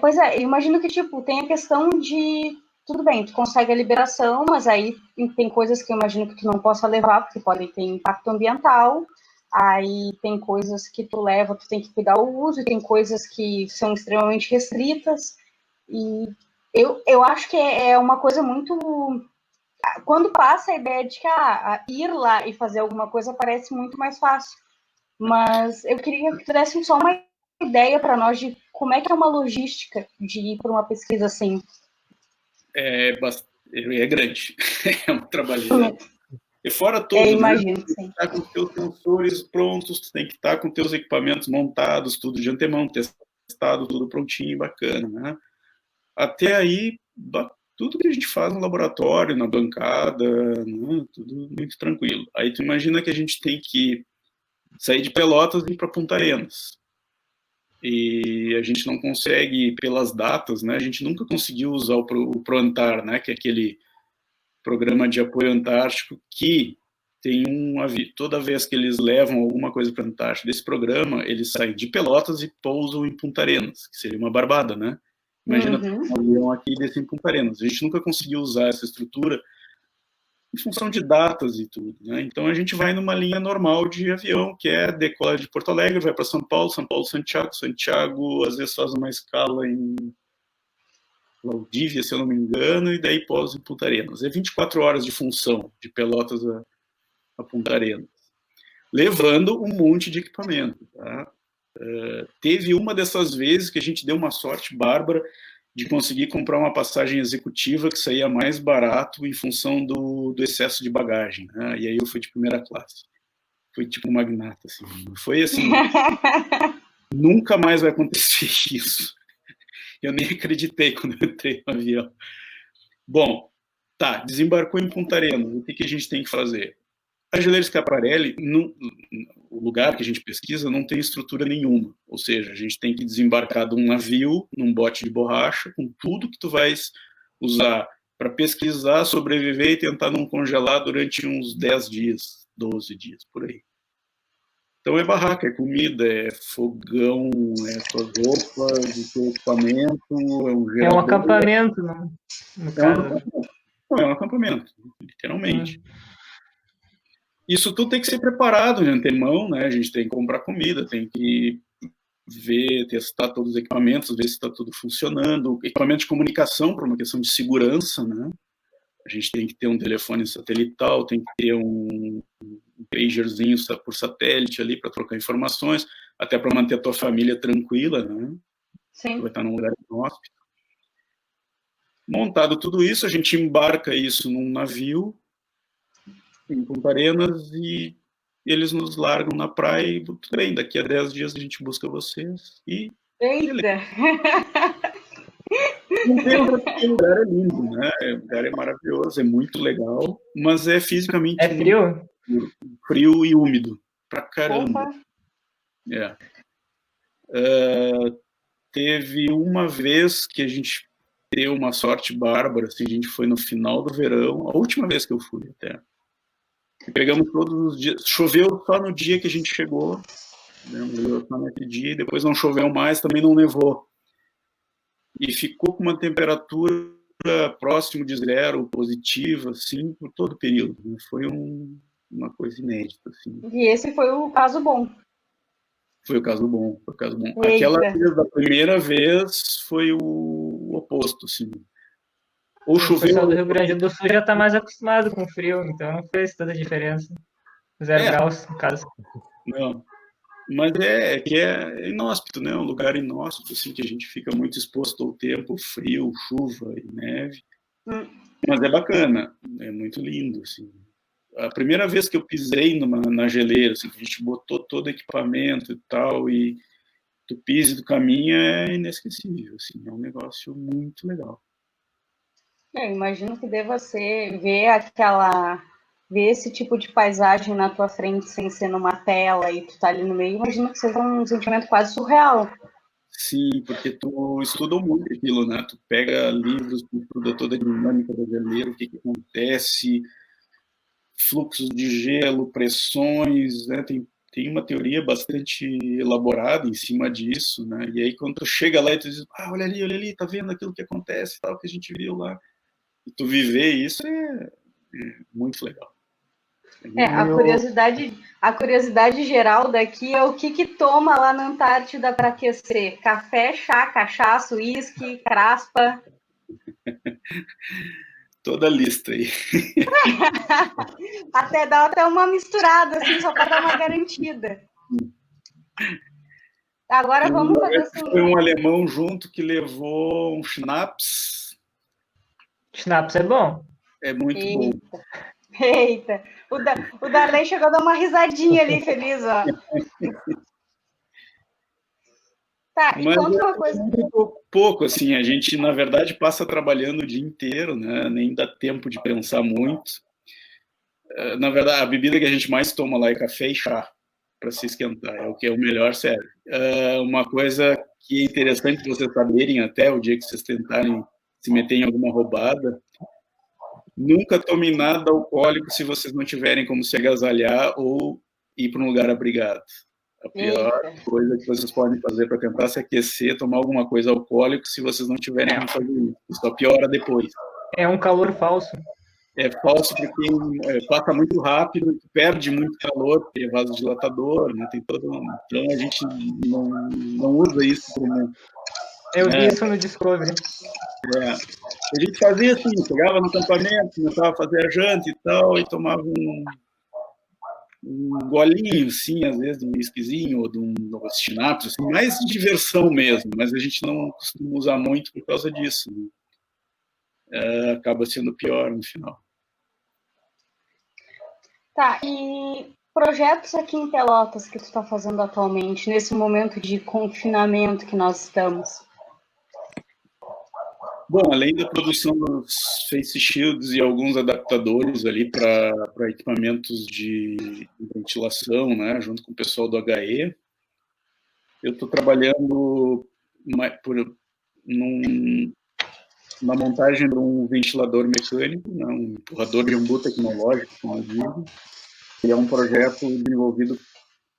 pois é, eu imagino que, tipo, tem a questão de... Tudo bem, tu consegue a liberação, mas aí tem coisas que eu imagino que tu não possa levar, porque podem ter impacto ambiental, aí tem coisas que tu leva, tu tem que cuidar o uso, e tem coisas que são extremamente restritas, e eu acho que é uma coisa muito... Quando passa a ideia de que ir lá e fazer alguma coisa parece muito mais fácil, mas eu queria que tu desse só uma ideia para nós de como é que é uma logística de ir para uma pesquisa assim. É grande, é um trabalho. E fora tudo, imagino, né? Tem que estar com os teus sensores prontos, tu tem que estar com os teus equipamentos montados, tudo de antemão, testado, tudo prontinho, bacana, né? Até aí, tudo que a gente faz no laboratório, na bancada, né? Tudo muito tranquilo. Aí tu imagina que a gente tem que sair de Pelotas e ir para Punta Arenas. E a gente não consegue, pelas datas, né? A gente nunca conseguiu usar o ProAntar, né? Que é aquele programa de apoio antártico que tem toda vez que eles levam alguma coisa para a Antártida, desse programa, eles saem de Pelotas e pousam em Punta Arenas, que seria uma barbada, né? Imagina um avião aqui e descer em Punta Arenas. A gente nunca conseguiu usar essa estrutura em função de datas e tudo, né? Então a gente vai numa linha normal de avião, que é decola de Porto Alegre, vai para São Paulo, Santiago, às vezes faz uma escala em Valdívia, se eu não me engano, e daí pousa em Punta Arenas. É 24 horas de função de Pelotas a Punta Arenas, levando um monte de equipamento, tá? Teve uma dessas vezes que a gente deu uma sorte bárbara de conseguir comprar uma passagem executiva que saía mais barato em função do excesso de bagagem, né? E aí eu fui de primeira classe. Foi tipo um magnata, assim. Foi assim, nunca mais vai acontecer isso. Eu nem acreditei quando eu entrei no avião. Bom, tá, desembarcou em Punta Arenas, o que a gente tem que fazer? A Geleira Schiaparelli, o lugar que a gente pesquisa, não tem estrutura nenhuma. Ou seja, a gente tem que desembarcar de um navio, num bote de borracha, com tudo que tu vais usar para pesquisar, sobreviver e tentar não congelar durante uns 10 dias, 12 dias, por aí. Então é barraca, é comida, é fogão, é tuas roupas, teu equipamento, é um gerador. É um acampamento, né? No caso. É um acampamento, literalmente. Isso tudo tem que ser preparado de antemão, né? A gente tem que comprar comida, tem que ver, testar todos os equipamentos, ver se está tudo funcionando. Equipamento de comunicação, por uma questão de segurança, né? A gente tem que ter um telefone satelital, tem que ter um pagerzinho por satélite ali para trocar informações, até para manter a tua família tranquila, né? Sim. Vai estar num lugar inóspito. Montado tudo isso, a gente embarca isso num navio em Punta Arenas e eles nos largam na praia e tudo bem, daqui a 10 dias a gente busca vocês e... Eita! O lugar é lindo, né? O lugar é maravilhoso, é muito legal, mas é fisicamente... É frio? Frio e úmido, pra caramba. Teve uma vez que a gente deu uma sorte bárbara, assim, a gente foi no final do verão, a última vez que eu fui até. E pegamos todos os dias, choveu só no dia que a gente chegou, né? Choveu só naquele dia, e depois não choveu mais, também não nevou. E ficou com uma temperatura próximo de zero, positiva, assim, por todo o período. Né? Foi uma coisa inédita. Assim. E esse foi o caso bom. Foi o caso bom. Aquela vez, da primeira vez, foi o oposto, assim. Ou choveu... O pessoal do Rio Grande do Sul já está mais acostumado com frio, então não fez toda a diferença. 0 graus, no caso. Não. Mas é inóspito, né? Um lugar inóspito, assim, que a gente fica muito exposto ao tempo, frio, chuva e neve. Mas é bacana, é muito lindo, assim. A primeira vez que eu pisei na geleira, assim, que a gente botou todo o equipamento e tal, e Tupize do Caminho é inesquecível, assim, é um negócio muito legal. Eu imagino que deva ser ver esse tipo de paisagem na tua frente sem ser numa tela e tu tá ali no meio, imagino que seja um sentimento quase surreal. Sim, porque tu estuda muito aquilo, né? Tu pega livros, tu estuda toda a dinâmica do geleiro, o que acontece, fluxos de gelo, pressões, né? Tem uma teoria bastante elaborada em cima disso, né? E aí quando tu chega lá e tu diz, olha ali, tá vendo aquilo que acontece, tal, que a gente viu lá. E tu viver isso é muito legal. A curiosidade geral daqui é o que toma lá na Antártida para aquecer? Café, chá, cachaça, uísque, craspa. Toda a lista aí. Dá até uma misturada, assim, só para dar uma garantida. Agora vamos fazer... Foi um alemão junto que levou um schnapps. Schnapps é bom. É muito bom. Eita, o Darley chegou a dar uma risadinha ali, feliz, ó. Tá, e conta uma coisa. Pouco, assim, a gente, na verdade, passa trabalhando o dia inteiro, né? Nem dá tempo de pensar muito. Na verdade, a bebida que a gente mais toma lá é café e chá, para se esquentar, é o que é o melhor serve. Uma coisa que é interessante vocês saberem até o dia que vocês tentarem se meter em alguma roubada, nunca tomem nada alcoólico se vocês não tiverem como se agasalhar ou ir para um lugar abrigado. A pior coisa que vocês podem fazer para tentar se aquecer, tomar alguma coisa alcoólica se vocês não tiverem como fazer isso. Só piora depois. É um calor falso. É falso porque passa muito rápido, perde muito calor, porque é vasodilatador, né? Tem todo. Então a gente não usa isso como. Eu vi isso no Discovery. A gente fazia assim, chegava no acampamento, começava a fazer a janta e tal, e tomava um golinho, assim, às vezes, de um whiskyzinho ou de um schnapps, assim, mais de diversão mesmo, mas a gente não costuma usar muito por causa disso. Né? Acaba sendo pior no final. Tá, e projetos aqui em Pelotas que tu está fazendo atualmente, nesse momento de confinamento que nós estamos? Bom, além da produção dos face shields e alguns adaptadores ali para equipamentos de ventilação, né, junto com o pessoal do HE, eu estou trabalhando na montagem de um ventilador mecânico, né, um empurrador de umbu tecnológico, como eu digo. Ele é um projeto desenvolvido,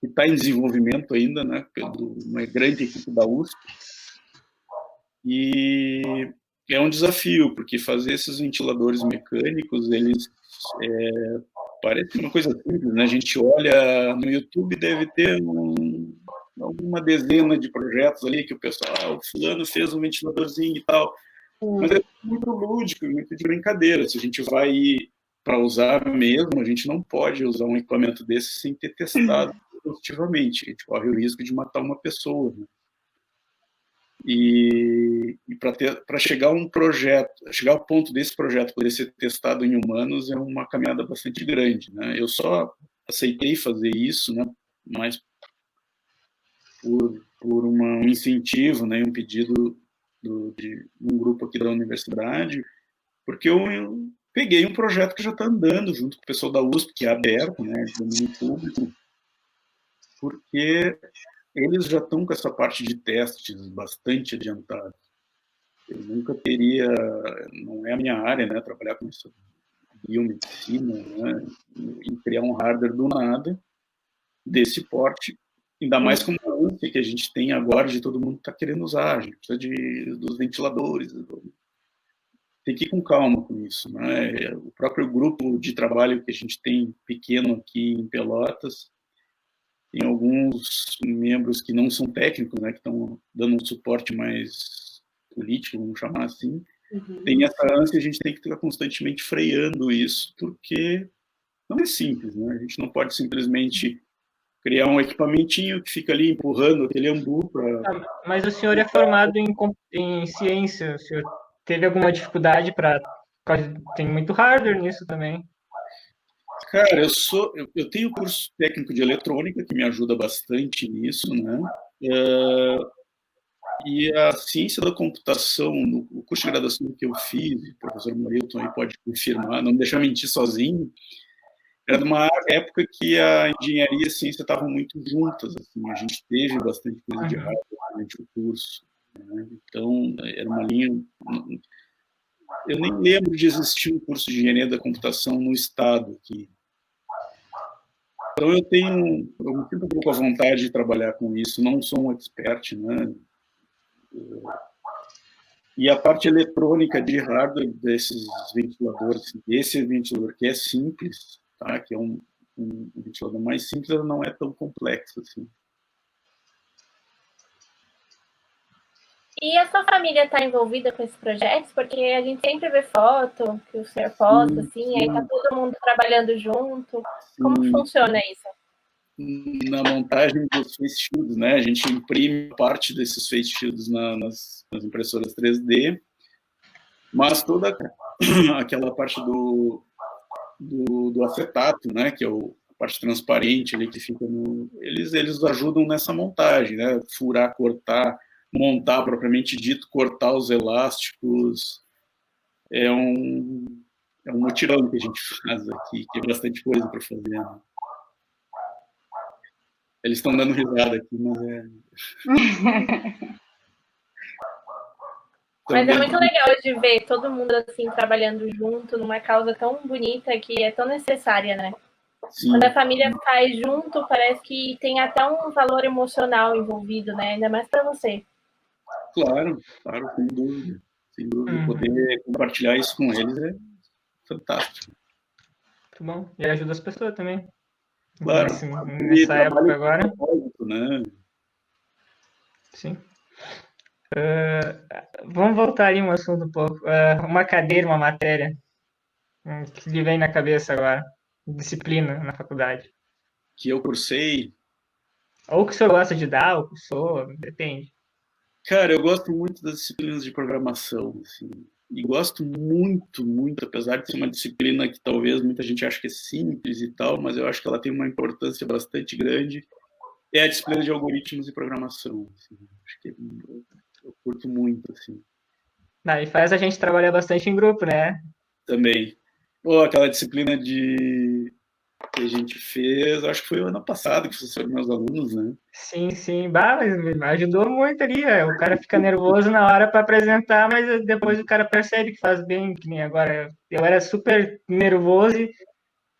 que está em desenvolvimento ainda, né, por uma grande equipe da USP. E é um desafio, porque fazer esses ventiladores mecânicos, eles parece uma coisa simples, né? A gente olha no YouTube, deve ter alguma dezena de projetos ali que o pessoal, o fulano fez um ventiladorzinho e tal, mas é muito lúdico, muito de brincadeira. Se a gente vai para usar mesmo, a gente não pode usar um equipamento desse sem ter testado positivamente. A gente corre o risco de matar uma pessoa, né? E para chegar a um projeto, chegar ao ponto desse projeto poder ser testado em humanos é uma caminhada bastante grande, né? Eu só aceitei fazer isso, né? Mas por um incentivo, né? Um pedido de um grupo aqui da universidade, porque eu peguei um projeto que já está andando junto com o pessoal da USP, que é aberto, né? Domínio público, porque eles já estão com essa parte de testes bastante adiantada. Eu nunca teria, não é a minha área, né, trabalhar com isso, biomedicina, né, e criar um hardware do nada, desse porte, ainda mais com a ânsia que a gente tem agora de todo mundo estar querendo usar, a gente precisa dos ventiladores. Tem que ir com calma com isso, né? O próprio grupo de trabalho que a gente tem pequeno aqui em Pelotas, tem alguns membros que não são técnicos, né, que estão dando um suporte mais político, vamos chamar assim. Tem essa ânsia, a gente tem que estar constantemente freando isso, porque não é simples, né? A gente não pode simplesmente criar um equipamentinho que fica ali empurrando aquele ambu para... Mas o senhor é formado em ciência, o senhor teve alguma dificuldade para... Tem muito hardware nisso também. Cara, eu tenho curso técnico de eletrônica, que me ajuda bastante nisso, né? E a ciência da computação, no curso de graduação que eu fiz, o professor Morilton aí pode confirmar, não me deixar mentir sozinho, era de uma época que a engenharia e a ciência estavam muito juntas. Assim, a gente teve bastante coisa de hardware durante o curso. Né? Então, era uma linha... Eu nem lembro de existir um curso de engenharia da computação no estado aqui. Então, eu me sinto um pouco à vontade de trabalhar com isso. Não sou um expert, né? E a parte eletrônica de hardware desses ventiladores, esse ventilador que é simples, tá? Que é um ventilador mais simples, não é tão complexo assim. E a sua família está envolvida com esses projetos? Porque a gente sempre vê foto que o senhor posta, assim, aí tá todo mundo trabalhando junto. Como funciona isso? Na montagem dos face shields, né? A gente imprime parte desses face shields nas impressoras 3D, mas toda aquela parte do acetato, né? Que é a parte transparente ali que fica no... Eles ajudam nessa montagem, né? Furar, cortar, montar propriamente dito, cortar os elásticos. É um mutirão que a gente faz aqui, que é bastante coisa para fazer. Né? Eles estão dando risada aqui, mas é... Mas é muito legal de ver todo mundo assim trabalhando junto numa causa tão bonita que é tão necessária, né? Sim. Quando a família faz junto, parece que tem até um valor emocional envolvido, né? Ainda mais para você. Claro, sem dúvida. Sem dúvida. Poder compartilhar isso com eles é fantástico. Muito bom. E ajuda as pessoas também. Claro. Nessa época agora. Né? Sim. Vamos voltar ali um assunto um pouco. Uma cadeira, uma matéria que lhe vem na cabeça agora. Disciplina na faculdade. Que eu cursei. Ou que o senhor gosta de dar, ou cursou, depende. Cara, eu gosto muito das disciplinas de programação, assim. E gosto muito, apesar de ser uma disciplina que talvez muita gente ache que é simples e tal, mas eu acho que ela tem uma importância bastante grande, é a disciplina de algoritmos e programação. Assim. Acho que eu curto muito, assim. E faz a gente trabalhar bastante em grupo, né? Também. Aquela disciplina que a gente fez, acho que foi o ano passado que foi meus alunos, né? Sim. Mas ajudou muito ali. O cara fica nervoso na hora para apresentar, mas depois o cara percebe que faz bem, que nem agora. Eu era super nervoso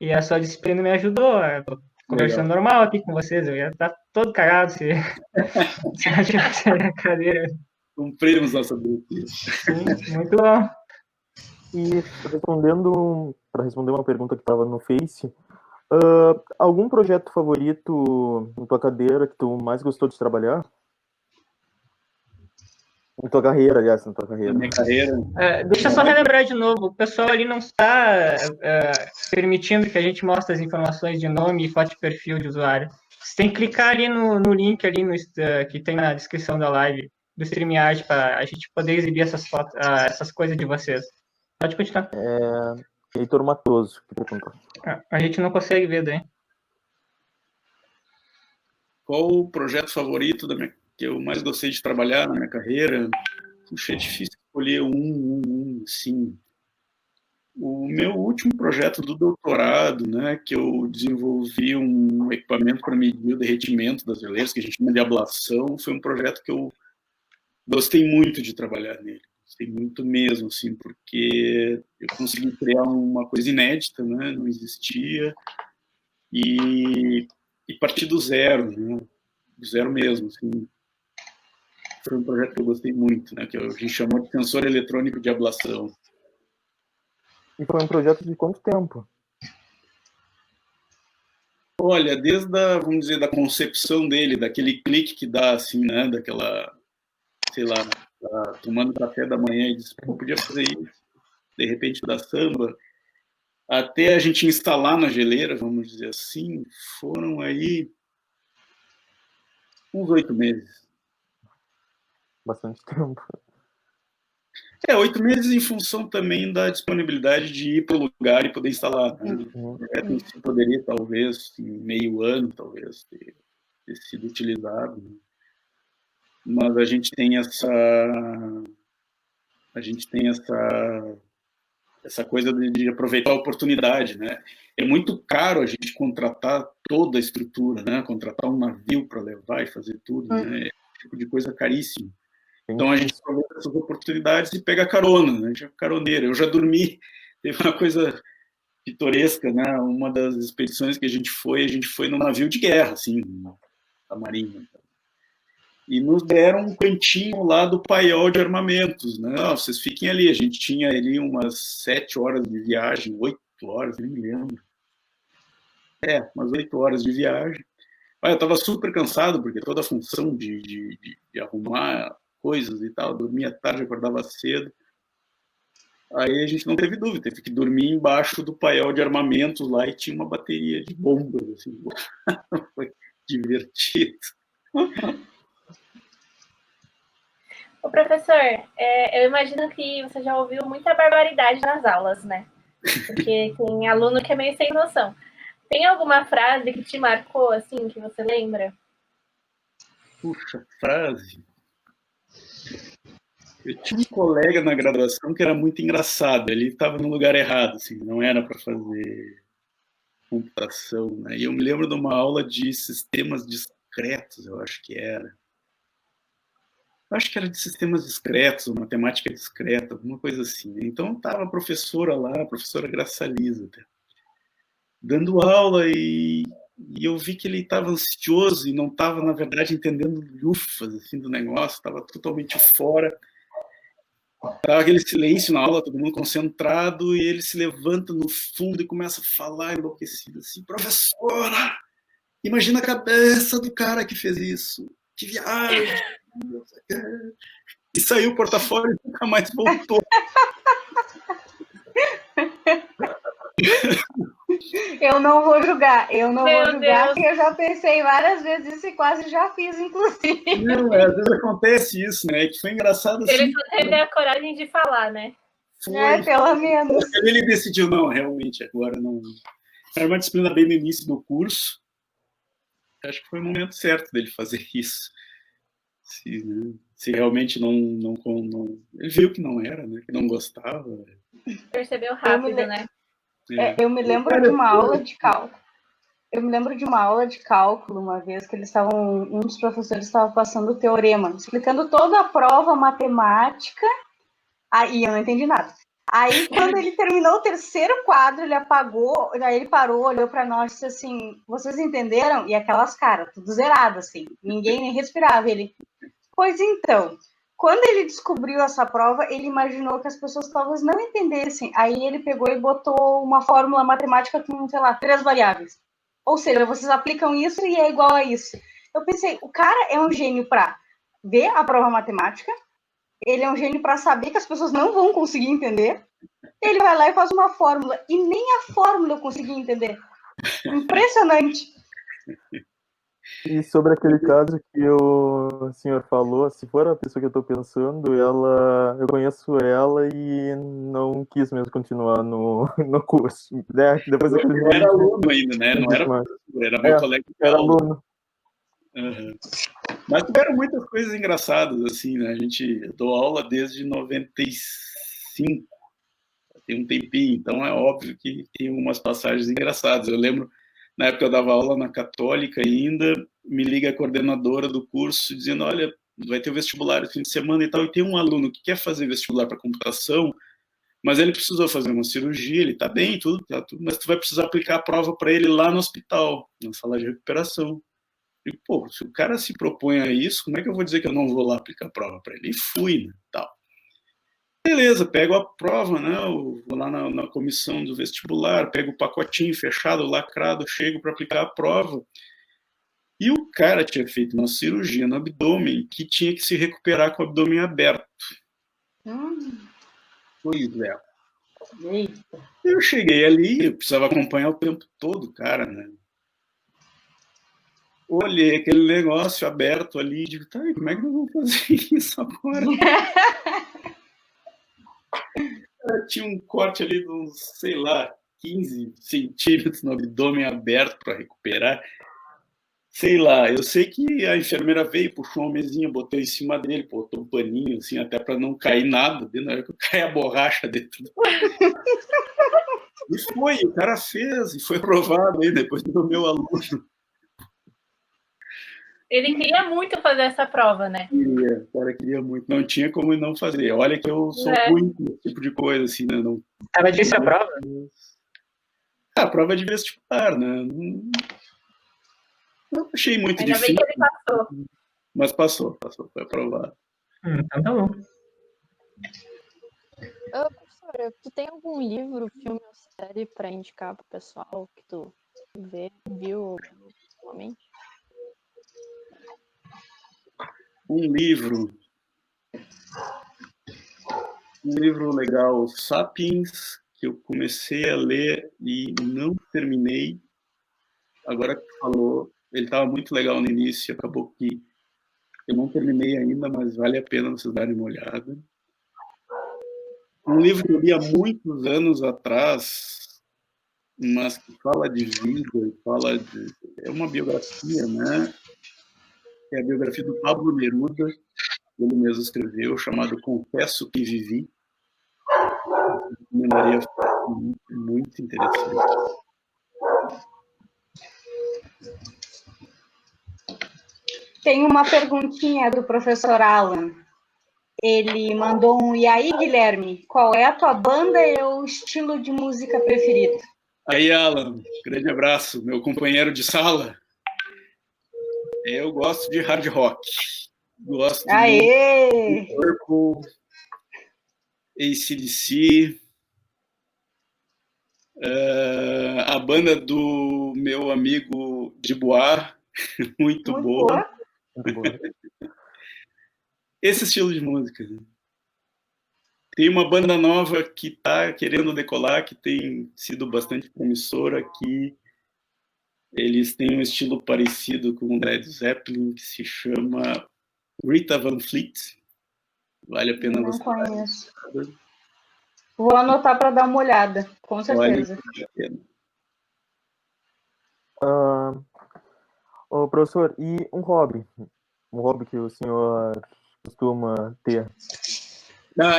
e a sua disciplina me ajudou. Eu tô conversando normal aqui com vocês, eu ia estar todo cagado se não tivesse a cadeira. Cumprimos nossa objetivo. Sim, muito bom. E para responder uma pergunta que estava no Face, algum projeto favorito na tua cadeira que tu mais gostou de trabalhar? Na tua carreira, aliás, na tua carreira. Na minha carreira. Deixa eu só relembrar de novo, o pessoal ali não está permitindo que a gente mostre as informações de nome e foto de perfil de usuário. Você tem que clicar ali no link ali que tem na descrição da live do StreamYard para a gente poder exibir essas fotos, essas coisas de vocês. Pode continuar. Heitor Matoso, que perguntou. A gente não consegue ver daí. Qual o projeto favorito que eu mais gostei de trabalhar na minha carreira? Puxa, é difícil escolher sim. O meu último projeto do doutorado, né, que eu desenvolvi um equipamento para medir o derretimento das geleiras, que a gente chama de ablação, foi um projeto que eu gostei muito de trabalhar nele. Gostei muito mesmo, assim, porque eu consegui criar uma coisa inédita, né, não existia, e partir do zero, né, do zero mesmo, assim. Foi um projeto que eu gostei muito, né, que a gente chamou de sensor eletrônico de ablação. E foi um projeto de quanto tempo? Olha, desde vamos dizer, da concepção dele, daquele clique que dá, assim, né, daquela, sei lá, tomando café da manhã e diz, pô, podia fazer isso, de repente da samba, até a gente instalar na geleira, vamos dizer assim, foram aí uns 8 meses. Bastante tempo. 8 meses em função também da disponibilidade de ir para o lugar e poder instalar. Né? O projeto poderia, talvez, em meio ano, talvez, ter sido utilizado. Né? mas a gente tem essa coisa de aproveitar a oportunidade, né? É muito caro a gente contratar toda a estrutura, né? Contratar um navio para levar e fazer tudo, né? É um tipo de coisa caríssima. Então a gente aproveita essas oportunidades e pega carona, né? A gente é caroneiro. Eu já dormi, teve uma coisa pitoresca, né? Uma das expedições que a gente foi no navio de guerra, assim, da Marinha. E nos deram um cantinho lá do paiol de armamentos, né? Ah, vocês fiquem ali. A gente tinha ali umas 7 horas de viagem, 8 horas, nem me lembro. Umas 8 horas de viagem. Eu estava super cansado, porque toda a função de arrumar coisas e tal, dormia tarde, acordava cedo. Aí a gente não teve dúvida, teve que dormir embaixo do paiol de armamentos lá e tinha uma bateria de bombas, assim. Foi divertido. Ô, professor, eu imagino que você já ouviu muita barbaridade nas aulas, né? Porque tem aluno que é meio sem noção. Tem alguma frase que te marcou, assim, que você lembra? Puxa, frase. Eu tinha um colega na graduação que era muito engraçado. Ele estava no lugar errado, assim, não era para fazer computação, né? E eu me lembro de uma aula de sistemas discretos, eu acho que era. Eu acho que era de sistemas discretos, ou matemática discreta, alguma coisa assim. Então estava a professora lá, a professora Graça Lisa, dando aula e eu vi que ele estava ansioso e não estava, na verdade, entendendo lufas assim, do negócio, estava totalmente fora. Estava aquele silêncio na aula, todo mundo concentrado, e ele se levanta no fundo e começa a falar enlouquecido assim: professora, imagina a cabeça do cara que fez isso, que viagem. E saiu o portafólio e nunca mais voltou. Eu não vou julgar, porque eu já pensei várias vezes isso e quase já fiz, inclusive. Não, às vezes acontece isso, né? Que foi engraçado assim. Ele só teve a coragem de falar, né? Pelo menos. Ele decidiu, não, realmente, agora não. Era uma disciplina bem no início do curso. Acho que foi o momento certo dele fazer isso. Se realmente não. Ele viu que não era, né? Que não gostava. Percebeu rápido, né? Eu me lembro de uma aula de cálculo. Uma vez que um dos professores estava passando o teorema, explicando toda a prova matemática, aí eu não entendi nada. Aí, quando ele terminou o terceiro quadro, ele apagou, aí ele parou, olhou para nós e disse assim: vocês entenderam? E aquelas caras, tudo zerado, assim, ninguém nem respirava. Ele, pois então, quando ele descobriu essa prova, ele imaginou que as pessoas talvez não entendessem. Aí ele pegou e botou uma fórmula matemática com, sei lá, 3 variáveis. Ou seja, vocês aplicam isso e é igual a isso. Eu pensei, o cara é um gênio para ver a prova matemática, ele é um gênio para saber que as pessoas não vão conseguir entender, ele vai lá e faz uma fórmula, e nem a fórmula eu consegui entender. Impressionante. E sobre aquele caso que o senhor falou, se for a pessoa que eu estou pensando, eu conheço ela e não quis mesmo continuar no curso. Depois eu era aluno ainda, né? Não era professor, era meu colega de era aula. aluno. Uhum. Mas tiveram muitas coisas engraçadas, assim, né? Eu dou aula desde 95, tem um tempinho, então é óbvio que tem umas passagens engraçadas. Eu lembro, na época eu dava aula na Católica ainda, me liga a coordenadora do curso dizendo: olha, vai ter o vestibular no fim de semana e tal, e tem um aluno que quer fazer vestibular para computação, mas ele precisou fazer uma cirurgia, ele tá bem, tudo, mas tu vai precisar aplicar a prova para ele lá no hospital, na sala de recuperação. E, pô, se o cara se propõe a isso, como é que eu vou dizer que eu não vou lá aplicar a prova para ele? E fui, né, tal. Beleza, pego a prova, né, eu vou lá na comissão do vestibular, pego o pacotinho fechado, lacrado, chego para aplicar a prova. E o cara tinha feito uma cirurgia no abdômen que tinha que se recuperar com o abdômen aberto. Pois é. Eu cheguei ali, eu precisava acompanhar o tempo todo, cara, né? Olhei aquele negócio aberto ali e digo, tá, como é que nós vamos fazer isso agora? Tinha um corte ali de uns, sei lá, 15 centímetros no abdômen aberto para recuperar. Sei lá, eu sei que a enfermeira veio, puxou uma mesinha, botou em cima dele, botou um paninho, assim, até para não cair nada, na hora que cai a borracha dentro do... E foi, o cara fez, e foi aprovado aí, depois do meu aluno. Ele queria muito fazer essa prova, né? O cara queria muito, não tinha como não fazer. Olha que eu sou ruim com esse tipo de coisa, assim, né? Não... Tava difícil a prova? A prova de vestibular, né? Não achei muito Ainda difícil. Bem que ele passou. Mas passou, foi aprovado. Então tá bom. Professora, tu tem algum livro, filme ou série para indicar pro pessoal que tu viu ultimamente? Um livro legal, Sapiens, que eu comecei a ler e não terminei. Agora que tu falou, ele estava muito legal no início, acabou que eu não terminei ainda, mas vale a pena vocês darem uma olhada. Um livro que eu li há muitos anos atrás, mas que fala de vida, é uma biografia, né? É a biografia do Pablo Neruda, ele mesmo escreveu, chamado Confesso que Vivi. Recomendaria, muito interessante. Tem uma perguntinha do professor Alan. Ele mandou um: e aí, Guilherme, qual é a tua banda e o estilo de música preferido? Aí, Alan, grande abraço, meu companheiro de sala. Eu gosto de hard rock. Gosto Aê! de Purple, AC/DC, a banda do meu amigo Dubois, muito boa. Esse estilo de música. Tem uma banda nova que está querendo decolar, que tem sido bastante promissora aqui. Eles têm um estilo parecido com o Led Zeppelin, que se chama Rita Van Fleet. Vale a pena você. Não conheço. Vou anotar para dar uma olhada, com certeza. Vale a pena. Professor, e um hobby? Um hobby que o senhor costuma ter?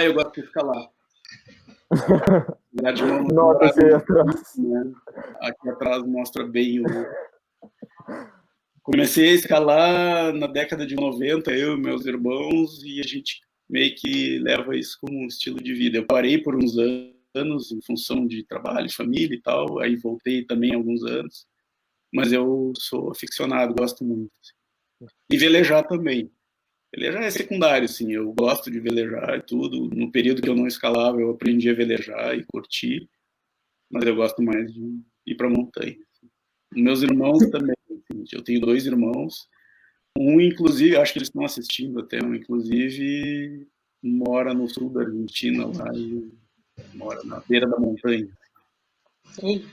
Eu gosto de escalar. Nota-se aí atrás. Né? Aqui atrás mostra bem Comecei a escalar na década de 90, eu e meus irmãos, e a gente meio que leva isso como um estilo de vida. Eu parei por uns anos em função de trabalho, família e tal, aí voltei também há alguns anos, mas eu sou aficionado, gosto muito. E velejar também. Velejar é secundário, sim, eu gosto de velejar e tudo. No período que eu não escalava, eu aprendi a velejar e curtir, mas eu gosto mais de ir para a montanha. Meus irmãos também. Eu tenho 2 irmãos. Um, inclusive, acho que eles estão assistindo até, inclusive, mora no sul da Argentina, lá, e mora na beira da montanha. Sim.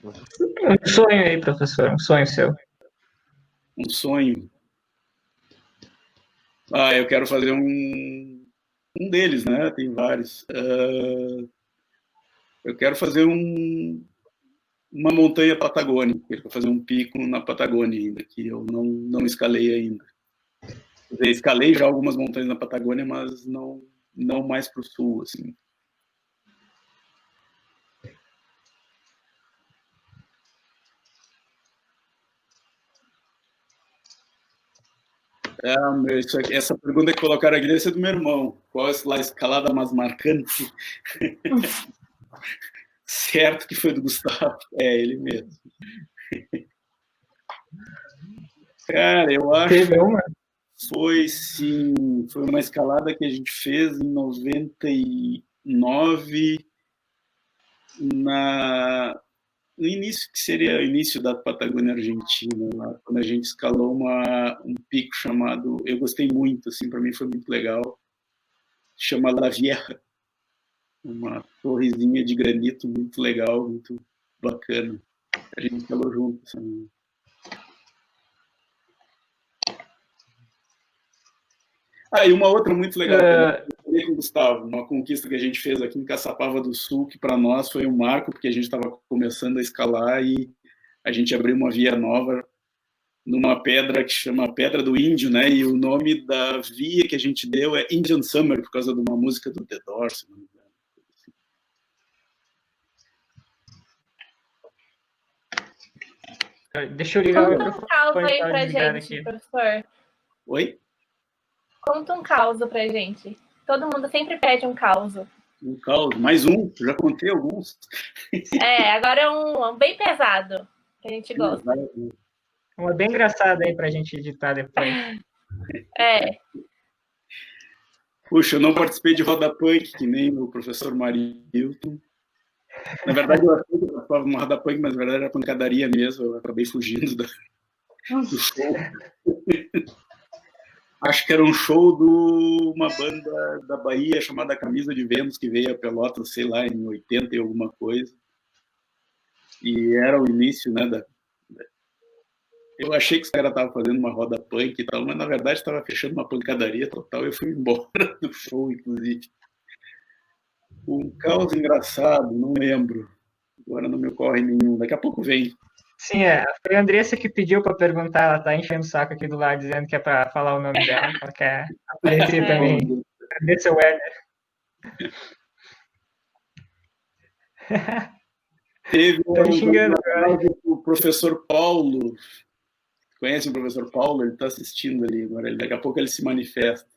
Um sonho aí, professor, um sonho seu. Um sonho? Eu quero fazer um deles, né? Tem vários. Eu quero fazer uma montanha patagônica, quero fazer um pico na Patagônia ainda, que eu não escalei ainda. Eu escalei já algumas montanhas na Patagônia, mas não mais para o sul, assim. Essa pergunta que colocaram aqui deve ser do meu irmão. Qual é a escalada mais marcante? Certo que foi do Gustavo. É, ele mesmo. Cara, eu acho que foi uma escalada que a gente fez em 99, no início, que seria o início da Patagônia Argentina, lá, quando a gente escalou um pico chamado, eu gostei muito, assim, para mim foi muito legal, chama La Vieja, uma torrezinha de granito muito legal, muito bacana. A gente escalou junto, assim. E uma outra muito legal, também com o Gustavo, uma conquista que a gente fez aqui em Caçapava do Sul, que para nós foi um marco, porque a gente estava começando a escalar e a gente abriu uma via nova numa pedra que chama Pedra do Índio, né? E o nome da via que a gente deu é Indian Summer, por causa de uma música do The Doors. Deixa eu ligar o Conta um microfone. caos aí tá pra desligado gente, aqui. professor. Oi? Conta um caos pra gente. Todo mundo sempre pede um caos. Um caos. Mais um. Eu já contei alguns. Agora é um bem pesado, que a gente gosta. Uma bem engraçada aí pra gente editar depois. Puxa, eu não participei de roda punk, que nem o professor Marilton. Na verdade, eu achei que eu participava de uma roda punk, mas na verdade era pancadaria mesmo. Eu acabei fugindo do show. Acho que era um show de uma banda da Bahia chamada Camisa de Vênus, que veio a Pelotas, sei lá, em 80 e alguma coisa. E era o início, né, Eu achei que os caras estavam fazendo uma roda punk e tal, mas na verdade estava fechando uma pancadaria total e eu fui embora do show, inclusive. Um caos engraçado, não lembro. Agora não me ocorre nenhum. Daqui a pouco vem. Sim, foi a Andressa que pediu para perguntar, ela tá enchendo o saco aqui do lado, dizendo que é para falar o nome dela, ela quer aparecer também. Andressa Werner. Teve xingando o professor Paulo. Conhece o professor Paulo? Ele está assistindo ali agora. Daqui a pouco ele se manifesta.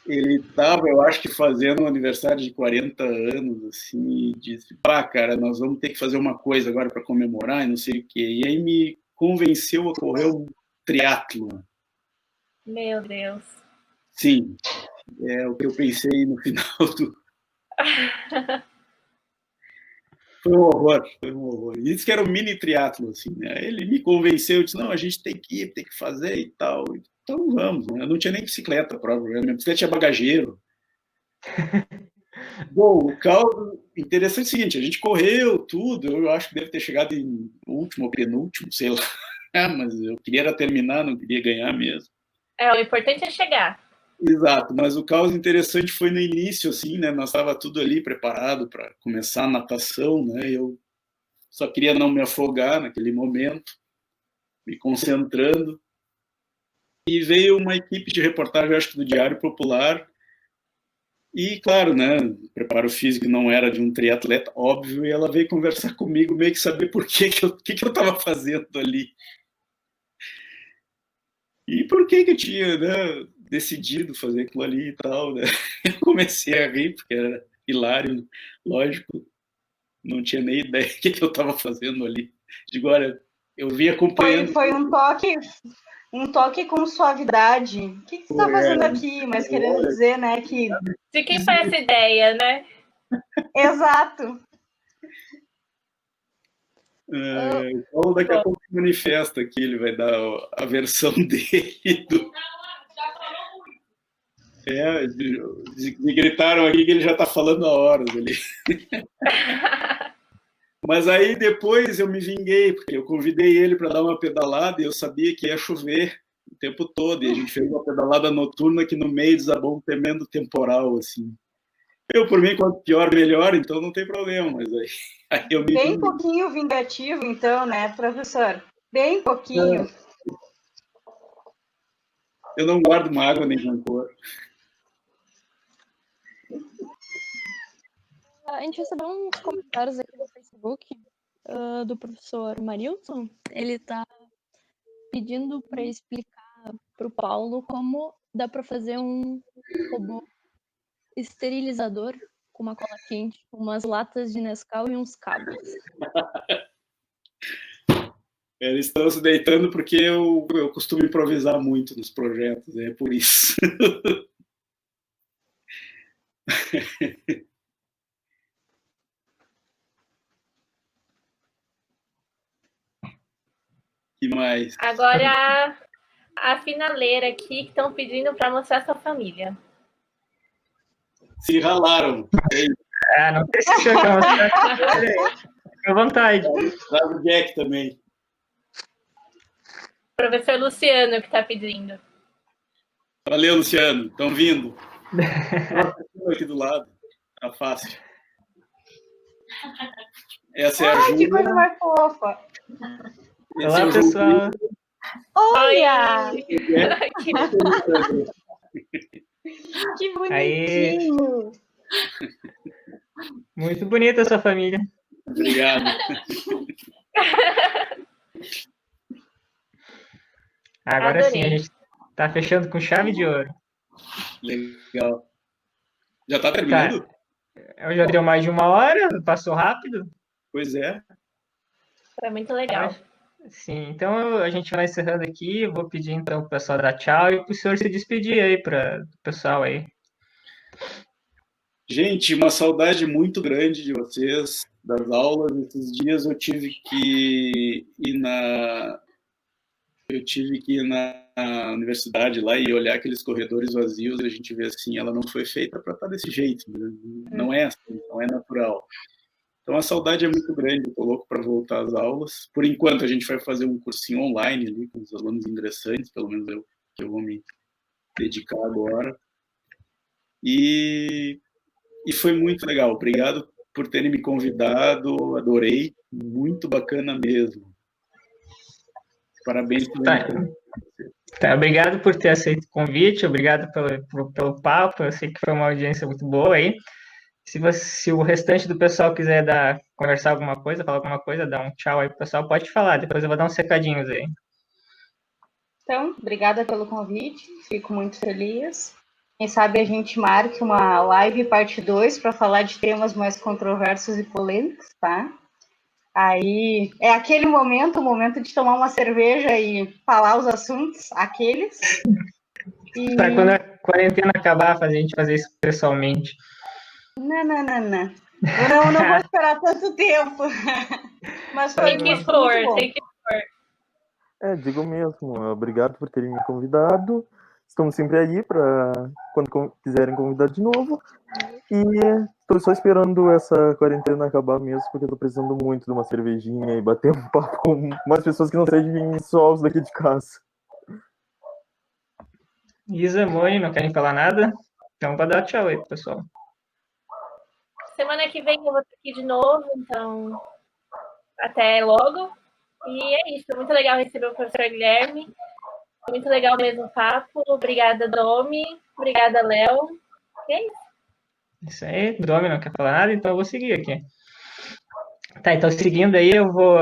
Ele estava, eu acho que fazendo um aniversário de 40 anos, assim, e disse, cara, nós vamos ter que fazer uma coisa agora para comemorar, e não sei o quê. E aí me convenceu a correr um triatlon. Meu Deus. Sim, é o que eu pensei no final do... Foi um horror. E disse que era um mini triatlon, assim, né? Ele me convenceu, disse, não, a gente tem que ir, tem que fazer e tal. Então vamos, né? Eu não tinha nem bicicleta própria, minha bicicleta tinha bagageiro. Bom, o caos interessante é o seguinte, a gente correu tudo, eu acho que deve ter chegado em último ou penúltimo, sei lá, mas eu queria terminar, não queria ganhar mesmo. O importante é chegar. Exato, mas o caos interessante foi no início, assim, né? Nós estava tudo ali preparado para começar a natação, né? Eu só queria não me afogar naquele momento, me concentrando. E veio uma equipe de reportagem, acho que do Diário Popular. E, claro, né? O preparo físico não era de um triatleta, óbvio, e ela veio conversar comigo, meio que saber por que eu estava fazendo ali. E por que eu tinha, né, decidido fazer aquilo ali e tal, né? Eu comecei a rir, porque era hilário, lógico, não tinha nem ideia do que eu estava fazendo ali. Digo, olha, eu vim acompanhando... Foi um toque com suavidade. O que você está fazendo aqui? Mas querendo dizer, né, que... De quem foi essa ideia, né? Exato. Então, daqui a pouco se manifesta aqui, ele vai dar a versão dele. Me gritaram aqui que ele já está falando há horas ali. Mas aí depois eu me vinguei, porque eu convidei ele para dar uma pedalada e eu sabia que ia chover o tempo todo. E a gente fez uma pedalada noturna que no meio desabou um tremendo temporal, assim. Eu, por mim, quanto pior, melhor, então não tem problema. Mas aí eu me Bem vinguei. pouquinho vingativo, então, né, professor? Bem pouquinho. Eu não guardo mágoa nem rancor. A gente recebeu uns comentários aqui no Facebook do professor Marilton. Ele está pedindo para explicar para o Paulo como dá para fazer um robô esterilizador com uma cola quente, umas latas de Nescau e uns cabos. Eles estão se deitando porque eu costumo improvisar muito nos projetos, é por isso. Que mais? Agora, a finaleira aqui que estão pedindo para mostrar sua família. Se ralaram. Não sei se você quer mostrar. Fica à vontade. Traz o Jack também. Professor Luciano que está pedindo. Valeu, Luciano. Estão vindo. Aqui do lado. Tá fácil. Essa é a Júlia. Que coisa mais fofa. Olá, pessoal. Olha! Oi! Que Aí. bonitinho! Muito bonita essa família. Obrigado. Agora sim, a Adorei. gente tá fechando com chave de ouro. Legal. Já tá terminando? Eu já deu mais de 1 hora, passou rápido. Pois é. Foi muito legal. Sim, então a gente vai encerrando aqui. Eu vou pedir então pro pessoal dar tchau e pro senhor se despedir aí para o pessoal aí. Gente, uma saudade muito grande de vocês, das aulas. Esses dias eu tive que ir na universidade lá e olhar aqueles corredores vazios. A gente vê assim, ela não foi feita para estar desse jeito, né? Não é assim, não é natural. Então a saudade é muito grande. Estou louco para voltar às aulas. Por enquanto a gente vai fazer um cursinho online ali com os alunos ingressantes, pelo menos que eu vou me dedicar agora. E foi muito legal. Obrigado por terem me convidado. Adorei. Muito bacana mesmo. Parabéns pelo Tá, obrigado por ter aceito o convite, obrigado pelo papo. Eu sei que foi uma audiência muito boa aí. Se o restante do pessoal quiser conversar alguma coisa, falar alguma coisa, dar um tchau aí pro pessoal, pode falar. Depois eu vou dar uns recadinhos aí. Então, obrigada pelo convite. Fico muito feliz. Quem sabe a gente marque uma live parte 2 para falar de temas mais controversos e polêmicos, tá? Aí é aquele momento, o momento de tomar uma cerveja e falar os assuntos, aqueles. Para quando a quarentena acabar, a gente fazer isso pessoalmente. Não. Eu não vou esperar tanto tempo. Mas foi Tem que for, tem que for. Digo mesmo. Obrigado por terem me convidado. Estamos sempre aí para quando quiserem convidar de novo. E estou só esperando essa quarentena acabar mesmo, porque estou precisando muito de uma cervejinha e bater um papo com umas pessoas que não sejam só os daqui de casa. Isa, Moni, não querem falar nada? Então vou dar tchau aí, pessoal. Semana que vem eu vou estar aqui de novo, então até logo. E é isso, muito legal receber o professor Guilherme. Muito legal mesmo o papo. Obrigada, Domi. Obrigada, Léo. E é isso. Isso aí, Domi não quer falar nada, então eu vou seguir aqui. Tá, então seguindo aí, eu vou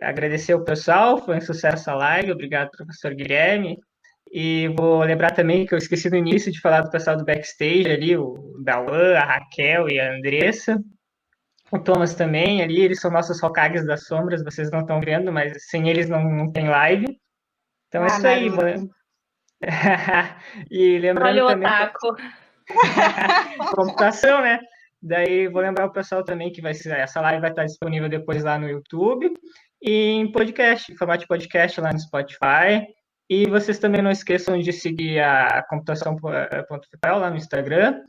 agradecer o pessoal, foi um sucesso a live, obrigado, professor Guilherme. E vou lembrar também que eu esqueci no início de falar do pessoal do backstage ali, o Dauan, a Raquel e a Andressa. O Thomas também ali, eles são nossos Hokages das sombras, vocês não estão vendo, mas sem eles não tem live. Então é isso aí. E lembrando olha o também... otaku. Computação, né? Daí vou lembrar o pessoal também que essa live vai estar disponível depois lá no YouTube e em podcast, em formato de podcast lá no Spotify. E vocês também não esqueçam de seguir a computação.ficel lá no Instagram.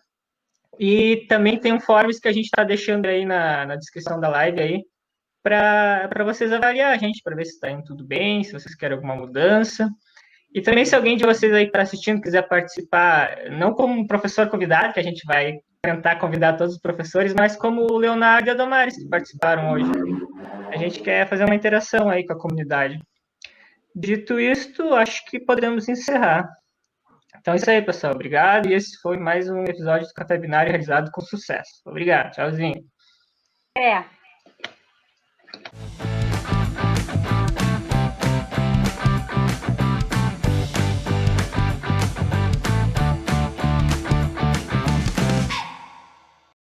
E também tem um forms que a gente está deixando aí na descrição da live aí para vocês avaliar a gente, para ver se está indo tudo bem, se vocês querem alguma mudança. E também, se alguém de vocês aí que está assistindo quiser participar, não como um professor convidado, que a gente vai tentar convidar todos os professores, mas como o Leonardo e a Damares, que participaram hoje. A gente quer fazer uma interação aí com a comunidade. Dito isto, acho que podemos encerrar. Então é isso aí, pessoal. Obrigado. E esse foi mais um episódio do Café Binário realizado com sucesso. Obrigado. Tchauzinho.